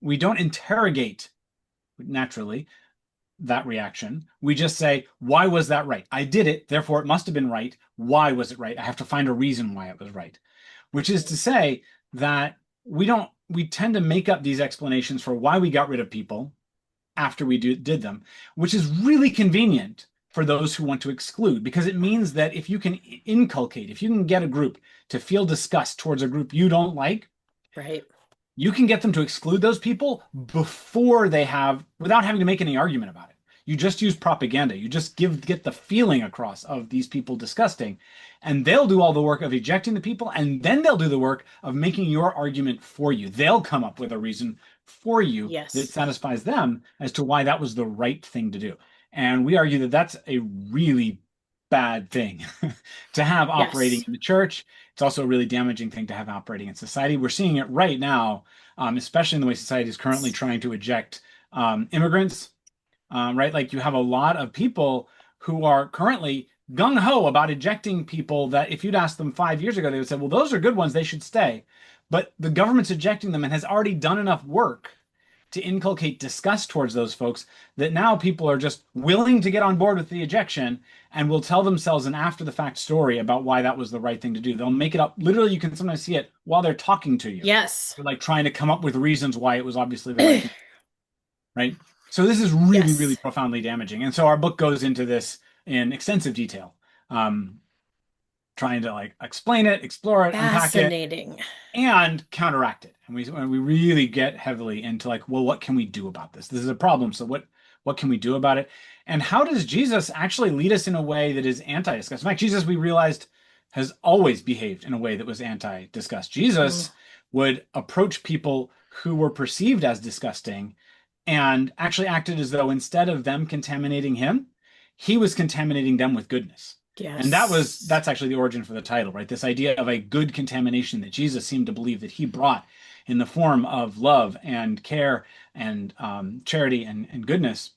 interrogate naturally that reaction. We just say, why was that right? I did it, therefore it must have been right. Why was it right? I have to find a reason why it was right. Which is to say that we tend to make up these explanations for why we got rid of people after we did them, which is really convenient for those who want to exclude, because it means that if you can inculcate, if you can get a group to feel disgust towards a group you don't like,
Right.
you can get them to exclude those people before without having to make any argument about it. You just use propaganda. You just get the feeling across of these people disgusting, and they'll do all the work of ejecting the people, and then they'll do the work of making your argument for you. They'll come up with a reason for you that
Yes.
satisfies them as to why that was the right thing to do. And we argue that that's a really bad thing to have operating
Yes.
in the church. It's also a really damaging thing to have operating in society. We're seeing it right now, especially in the way society is currently trying to eject immigrants, right? Like you have a lot of people who are currently gung ho about ejecting people that if you'd asked them 5 years ago, they would say, well, those are good ones, they should stay. But the government's ejecting them and has already done enough work to inculcate disgust towards those folks that now people are just willing to get on board with the ejection and will tell themselves an after the fact story about why that was the right thing to do. They'll make it up. Literally, you can sometimes see it while they're talking to you.
Yes.
They're like trying to come up with reasons why it was obviously the right thing, right? So this is really, really
Yes.
profoundly damaging. And so our book goes into this in extensive detail, um, trying to like explain it, explore it, unpack it,
Fascinating.
and counteract it. And we really get heavily into like, well, what can we do about this? This is a problem. So what can we do about it? And how does Jesus actually lead us in a way that is anti-disgust? In fact, Jesus, we realized, has always behaved in a way that was anti-disgust.
Mm.
Jesus would approach people who were perceived as disgusting and actually acted as though instead of them contaminating him, he was contaminating them with goodness. And
Yes.
that's actually the origin for the title, right? This idea of a good contamination that Jesus seemed to believe that he brought in the form of love and care and charity and goodness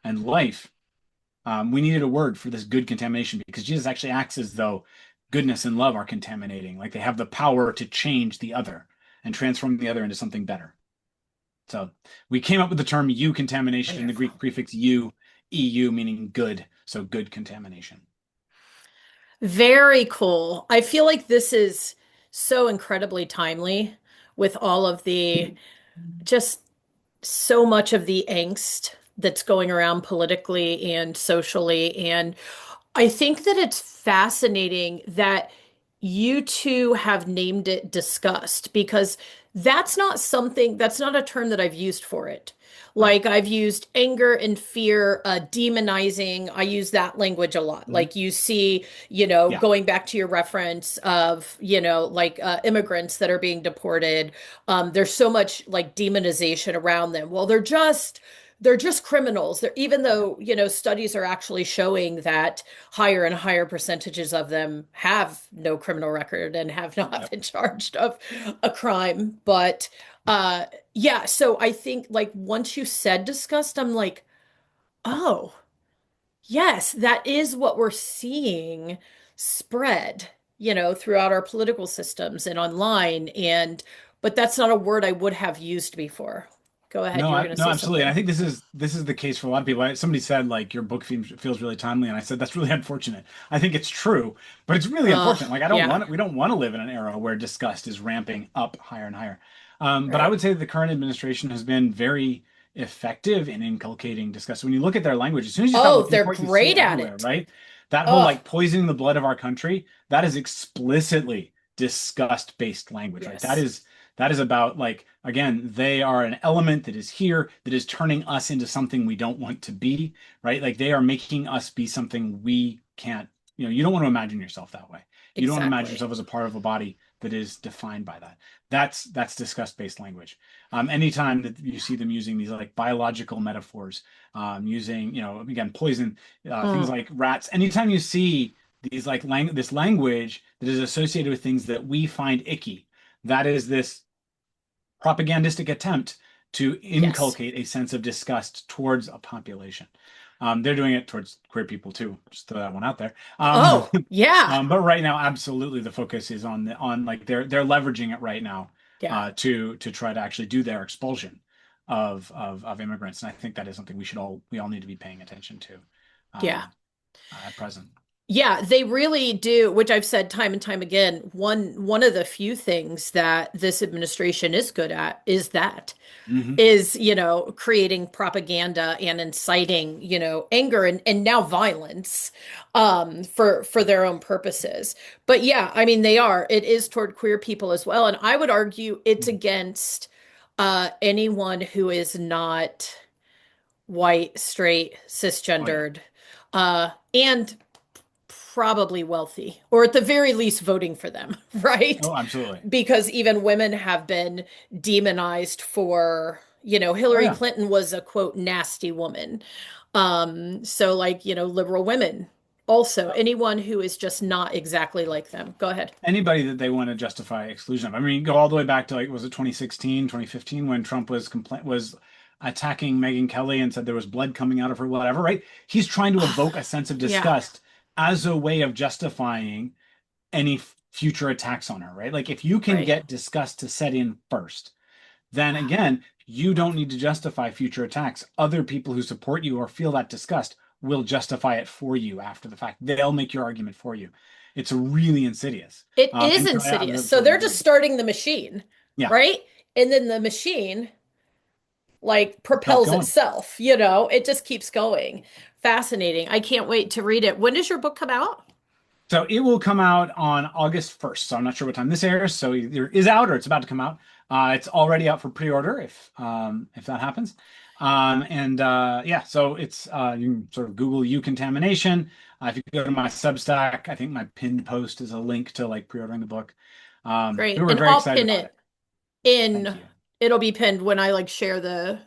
and life. We needed a word for this good contamination because Jesus actually acts as though goodness and love are contaminating, like they have the power to change the other and transform the other into something better. So we came up with the term eucontamination, the
Wonderful.
Greek prefix EU, meaning good. So good contamination.
Very cool. I feel like this is so incredibly timely with all of the just so much of the angst that's going around politically and socially. And I think that it's fascinating that you two have named it disgust because that's not a term that I've used for it.
Right.
Like I've used anger and fear, demonizing. I use that language a lot.
Mhm.
Like you see,
Yeah.
going back to your reference of, like immigrants that are being deported. There's so much like demonization around them. Well, they're just criminals. They're, even
Yeah.
though, studies are actually showing that higher and higher percentages of them have no criminal record and have not
Yep.
been charged of a crime. But uh yeah, so I think like once you said disgust, I'm like, oh, yes, that is what we're seeing spread, throughout our political systems and online. And but that's not a word I would have used before. Go ahead,
No,
you were going to
no,
say
absolutely. And I
something.
think this is the case for a lot of people. Somebody said like your book feels really timely, and I said that's really unfortunate. I think it's true, but it's really unfortunate. Like I don't
Yeah,
want we don't want to live in an era where disgust is ramping up higher and higher. But I
right.
would say the current administration has been very effective in inculcating disgust. When you look at their language, as soon as you start
Oh,
looking
they're
for it, you see it
great at
everywhere,
it.
right? That whole
Oh,
like poisoning the blood of our country, that is explicitly disgust-based language, right? That
yes,
is that is about like again, they are an element that is here that is turning us into something we don't want to be, right? Like they are making us be something we can't, you don't want to imagine yourself that way. You don't want to imagine
exactly.
yourself as a part of a body that is defined by that. That's disgust-based language. Anytime that you see them using these like biological metaphors, using, again, poison, things
Mm,
like rats, anytime you see these like this language that is associated with things that we find icky, that is this propagandistic attempt to
yes.
inculcate a sense of disgust towards a population. They're doing it towards queer people too. Just throw that one out there.
Oh, yeah.
But right now, absolutely, the focus is on like they're leveraging it right now
Yeah.
to try to actually do their expulsion of immigrants, and I think that is something we all need to be paying attention to
Yeah.
um, at present.
Yeah, they really do, which I've said time and time again. One of the few things that this administration is good at
Hmm.
is, creating propaganda and inciting, anger and now violence for their own purposes. But yeah, I mean it is toward queer people as well. And I would argue it's against anyone who is not white, straight,
Oh yeah.
cisgendered, and probably wealthy, or at the very least voting for them, right?
Oh, absolutely.
Because even women have been demonized for,
Oh
Hillary
yeah.
Clinton was a quote nasty woman. So like, liberal women, also anyone who is just not exactly like them. Go ahead.
Anybody that they want to justify exclusion of. I mean, go all the way back to like was it 2016, 2015 when Trump was attacking Megyn Kelly and said there was blood coming out of her, whatever, right? He's trying to evoke a sense of
Yeah,
disgust as a way of justifying any future attacks on her, right? Like if you can
right.
get disgust to set in first, then again, you don't need to justify future attacks. Other people who support you or feel that disgust will justify it for you after the fact. They'll make your argument for you. It's really insidious.
It is
And I'm
insidious. So
totally
they're just
agree.
starting the machine,
Yeah,
right? And then the machine like
kept
propels
going.
itself, it just keeps going. Fascinating. I can't wait to read it. When does your book come out?
So it will come out on August 1st. So I'm not sure what time this airs. So either is out or it's about to come out. It's already out for pre-order if that happens. And yeah, so it's you can sort of Google Eucontamination. If you go to my Substack, I think my pinned post is a link to like pre-ordering the book. We
Great.
were
And
very
I'll
excited
pin
about it.
it
Thank
in
you.
it'll be pinned when I like share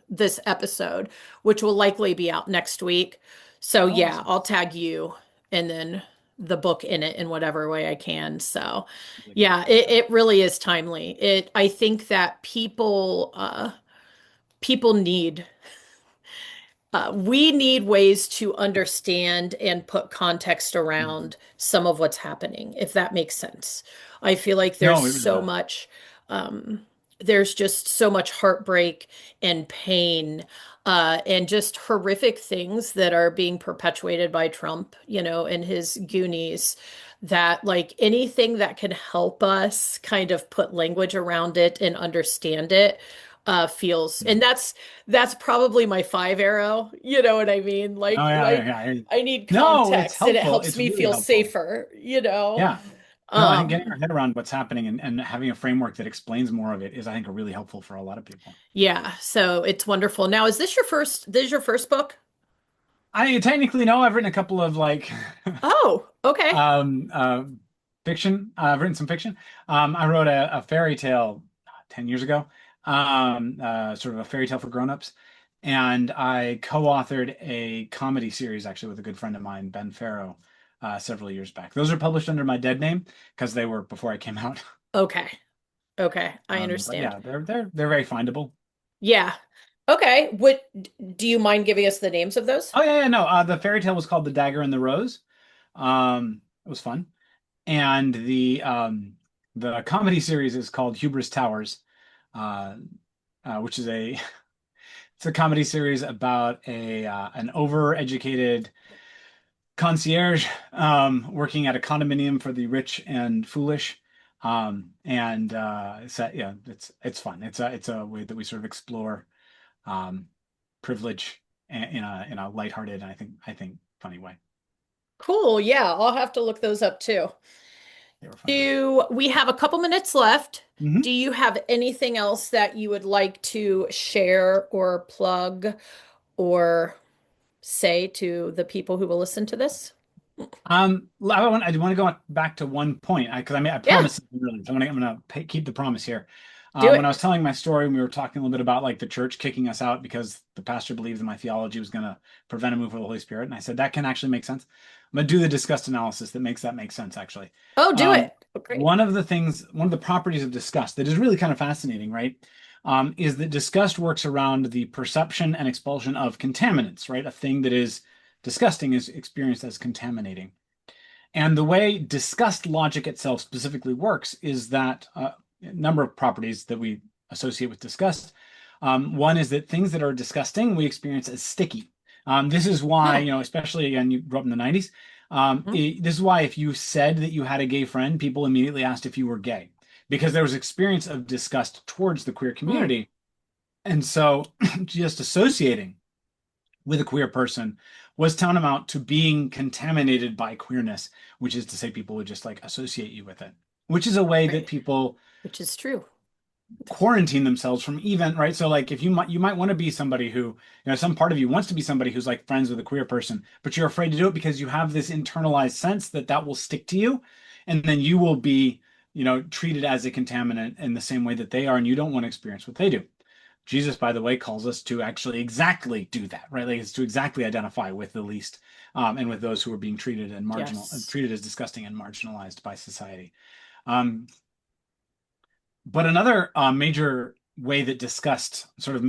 this episode, which will likely be out next week. So
Oh,
yeah,
awesome.
I'll tag you and then the book in it in whatever way I can. So
Really good.
yeah,
I'm
it,
excited.
it really is timely. I think that people need we need ways to understand and put context
Mhm.
around some of what's happening, if that makes sense. I feel like there's
No, it really
so
does.
much, um, there's just so much heartbreak and pain, and just horrific things that are being perpetuated by Trump, and his Goonies, that like anything that can help us kind of put language around it and understand it, feels, and that's probably my five arrow, you know what I mean?
Oh
Like,
yeah, yeah, yeah.
I need
No, it's
context and it
helpful.
helps
It's
me
really
feel
helpful.
safer.
Yeah. No, I think getting
Um,
our head around what's happening and having a framework that explains more of it is, I think, really helpful for a lot of people.
yeah, so it's wonderful. Now, this is your first book?
I technically know I've written a couple of like
Oh, okay.
um fiction. I've written some fiction. I wrote a fairy tale 10 years ago. Sort of a fairy tale for grown-ups. And I co-authored a comedy series actually with a good friend of mine, Ben Farrow, several years back. Those are published under my dead name because they were before I came out.
Okay. Okay, I
But
understand.
yeah, they're very findable.
Yeah. Okay. What do you mind giving us the names of those?
Oh yeah, yeah, no. The fairy tale was called The Dagger and the Rose. It was fun. And the comedy series is called Hubris Towers, uh, which is a it's a comedy series about a an overeducated concierge working at a condominium for the rich and foolish. And yeah, it's fun. It's a way that we sort of explore um, privilege in a lighthearted and I think funny way.
Cool. Yeah, I'll have to look those up too.
They were fun to read.
Do we have a couple minutes left? Do
Hmm.
you have anything else that you would like to share or plug or say to the people who will listen to this?
I want to go back to one point because I
Yeah,
promised something really. So I'm gonna keep the promise here.
do
When I
it.
was telling my story, we were talking a little bit about like the church kicking us out because the pastor believes in my theology was going to prevent a move of the Holy Spirit, and I said that can actually make sense. I'm gonna do the disgust analysis that makes that make sense actually.
Oh, do
Um,
it. Oh, great.
one of the properties of disgust that is really kind of fascinating, right? Is that disgust works around the perception and expulsion of contaminants, right? A thing that is disgusting is experienced as contaminating. And the way disgust logic itself specifically works is that a number of properties that we associate with disgust. One is that things that are disgusting we experience as sticky. This is why,
Oh.
especially again, you grew up in the 90s.
Mhm.
This is why if you said that you had a gay friend, people immediately asked if you were gay because there was experience of disgust towards the queer
Mm,
community. And so just associating with a queer person was tantamount to being contaminated by queerness, which is to say people would just like associate you with it, which is a way that
right.
people
Which is true.
quarantine themselves from even, right? So like if you might want to be somebody who, some part of you wants to be somebody who's like friends with a queer person, but you're afraid to do it because you have this internalized sense that that will stick to you and then you will be, treated as a contaminant in the same way that they are and you don't want to experience what they do. Jesus, by the way, calls us to actually exactly do that, right? Like it's to exactly identify with the least, and with those who are being
Yes.
treated as disgusting and marginalized by society. Um, but another major way that disgust, sort of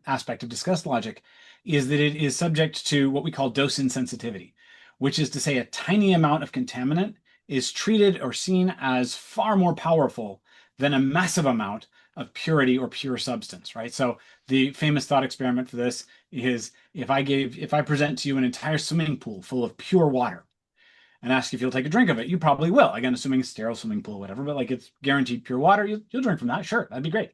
aspect of disgust logic, is that it is subject to what we call dose insensitivity, which is to say a tiny amount of contaminant is treated or seen as far more powerful than a massive amount of purity or pure substance, right? So the famous thought experiment for this is if I present to you an entire swimming pool full of pure water, and ask if you'll take a drink of it. You probably will. Again, assuming it's sterile swimming pool, whatever, but like it's guaranteed pure water, you'll drink from that. Sure, that'd be great.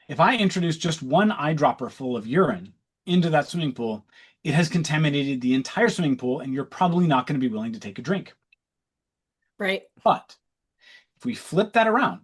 If I introduce just one eyedropper full of urine into that swimming pool, it has contaminated the entire swimming pool, and you're probably not going to be willing to take a drink.
Right.
But if we flip that around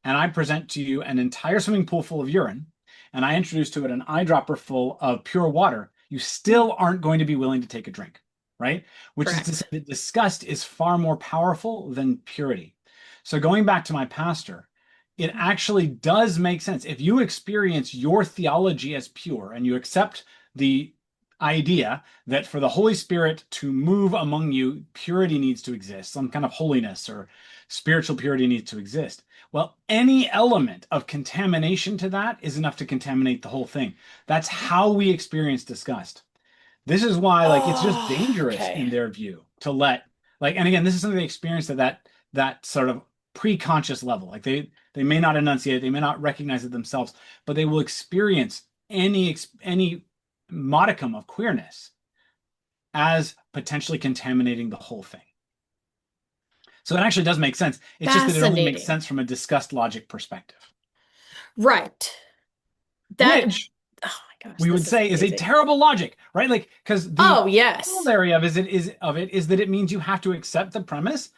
and I present to you an entire swimming pool full of urine and I introduce to it an eyedropper full of pure water, you
Mm,
still aren't going to be willing to take a drink, right? Which is to say
correct.
that disgust is far more powerful than purity. So going back to my pastor, it actually does make sense. If you experience your theology as pure and you accept the idea that for the Holy Spirit to move among you, purity needs to exist, some kind of holiness or spiritual purity needs to exist. Well, any element of contamination to that is enough to contaminate the whole thing. That's how we experience disgust. This is why, like, it's just
Oh,
dangerous
okay.
in their view to let, like, and again, this is something they experienced at that sort of pre-conscious level. Like they may not enunciate it, they may not recognize it themselves, but they will experience any modicum of queerness as potentially contaminating the whole thing. So it actually does make sense. It's just that it only makes
Fascinating.
sense from a disgust logic perspective,
Right. That,
which
oh my gosh,
we would
this is
say is a
amazing.
terrible logic, right? Like, because the
Oh, yes.
corollary of it is that it means you have to accept the premise,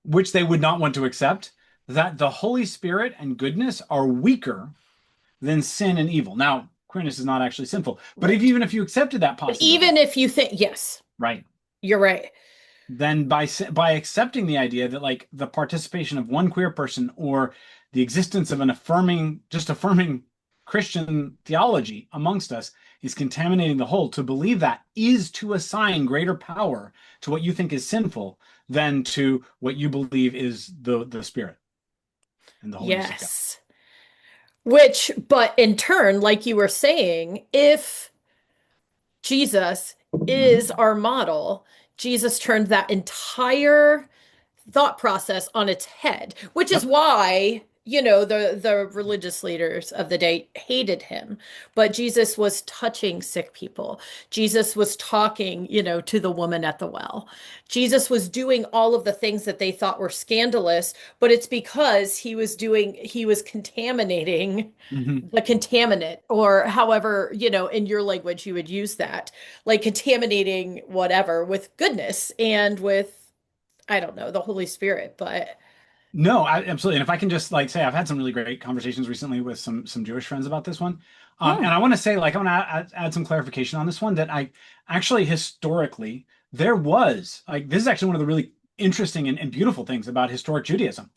which they would not want to accept, that the Holy Spirit and goodness are weaker than sin and evil. Now, queerness is not actually sinful, but if,
Right.
even if you accepted that
But even
possibility,
if you think, yes,
right,
you're right.
then by accepting the idea that like the participation of one queer person or the existence of an affirming Christian theology amongst us is contaminating the whole, to believe that is to assign greater power to what you think is sinful than to what you believe is the Spirit and the holiness of God.
Yes. Which, but in turn, like you were saying, if Jesus is
Mhm.
our model, Jesus turned that entire thought process on its head, which is
Yep.
why, the religious leaders of the day hated him. But Jesus was touching sick people. Jesus was talking, to the woman at the well. Jesus was doing all of the things that they thought were scandalous, but it's because he was contaminating
Mhm.
the contaminant, or however, in your language you would use that, like contaminating whatever with goodness and with, I don't know, the Holy Spirit, but
No, absolutely. And if I can just like say, I've had some really great conversations recently with some Jewish friends about this one, and
hmm,
I want to say, like, I want to add some clarification on this one. That I actually historically there was like this is actually one of the really interesting and beautiful things about historic Judaism,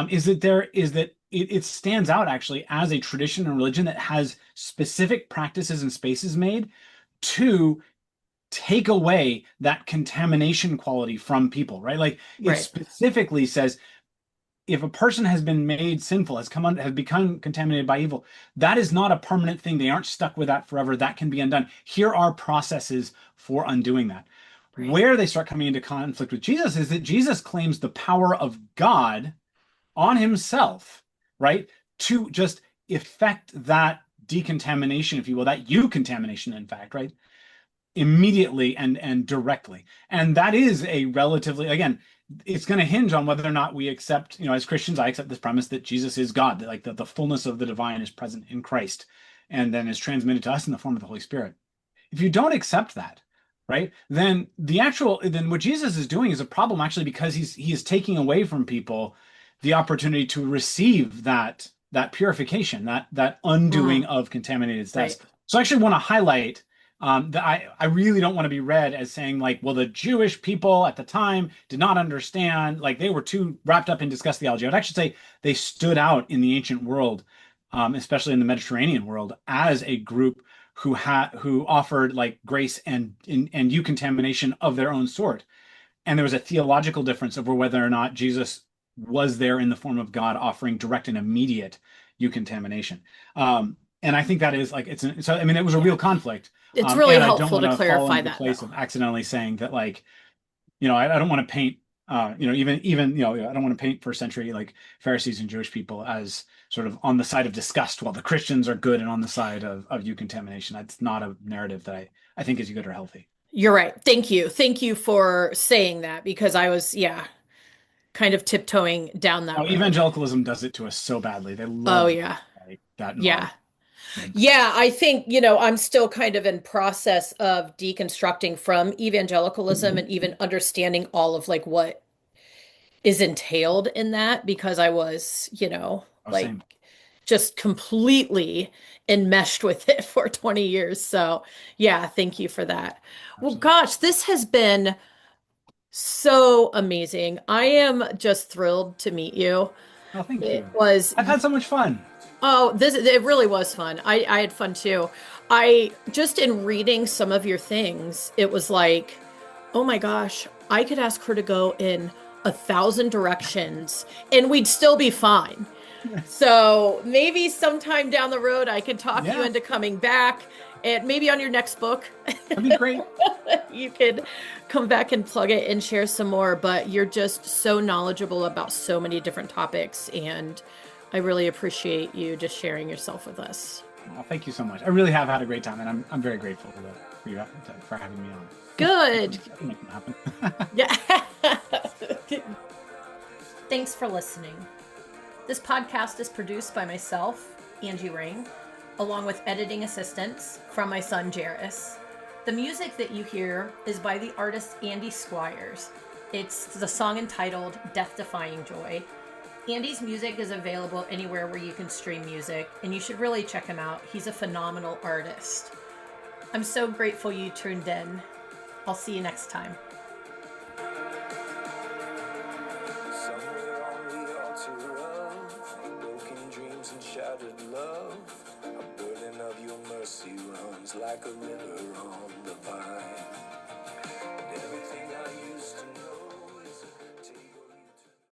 is that it stands out actually as a tradition and religion that has specific practices and spaces made to take away that contamination quality from people, right? Like it
right,
specifically says if a person has been made sinful, has become contaminated by evil, that is not a permanent thing. They aren't stuck with that forever. That can be undone. Here are processes for undoing that.
right,
Where they start coming into conflict with Jesus is that Jesus claims the power of God on himself, right? To just effect that decontamination, if you will, that eucontamination, in fact, right? Immediately and directly. And that is a relatively, again, it's going to hinge on whether or not we accept, as Christians, I accept this premise that Jesus is God, that like that the fullness of the divine is present in Christ and then is transmitted to us in the form of the Holy Spirit. If you don't accept that, right, then what Jesus is doing is a problem actually, because he is taking away from people the opportunity to receive that purification, that undoing
mm,
of contaminated
right,
status. So I actually want to highlight that I really don't want to be read as saying like, well, the Jewish people at the time did not understand, like they were too wrapped up in disgust theology. I would actually say they stood out in the ancient world, especially in the Mediterranean world, as a group who offered like grace and eucontamination of their own sort. And there was a theological difference over whether or not Jesus was there in the form of God offering direct and immediate eucontamination. And I think that is like so I mean it was a
yeah.
real conflict.
It's really
And I don't
helpful
want
to
to fall
clarify
into the
that
place
though.
of accidentally saying that like, I don't want to paint even I don't want to paint first century like Pharisees and Jewish people as sort of on the side of disgust while the Christians are good and on the side of eucontamination. That's not a narrative that I think is good or healthy.
You're right. Thank you. Thank you for saying that, because I was, yeah, kind of tiptoeing down
Oh,
that road.
evangelicalism does it to us so badly. They
Oh,
love
yeah.
like, that
Yeah.
model. Yeah.
Yeah, I think, I'm still kind of in process of deconstructing from evangelicalism and even understanding all of like what is entailed in that, because I was,
Oh,
like
same.
just completely enmeshed with it for 20 years. So, yeah, thank you for that. Well,
Absolutely.
gosh, this has been so amazing. I am just thrilled to meet you.
Oh, thank
It
you.
was,
I've had so much fun.
oh, this, it really was fun. I had fun too. I just, in reading some of your things, it was like, oh my gosh, I could ask her to go in 1,000 directions and we'd still be fine. So maybe sometime down the road, I can talk you
Yeah.
into coming back, and maybe on your next book,
That'd be great.
you could come back and plug it and share some more. But you're just so knowledgeable about so many different topics, and I really appreciate you just sharing yourself with us.
Well, thank you so much. I really have had a great time, and I'm very grateful for you for having me on.
Good.
I can make it happen.
Yeah. Thanks for listening. This podcast is produced by myself, Angie Ring, along with editing assistance from my son, Jairus. The music that you hear is by the artist Andy Squires. It's the song entitled Death Defying Joy. Andy's music is available anywhere where you can stream music, and you should really check him out. He's a phenomenal artist. I'm so grateful you tuned in. I'll see you next time.
Somewhere on the altar of broken dreams and shattered love, a burden of your mercy runs like a river on the vine.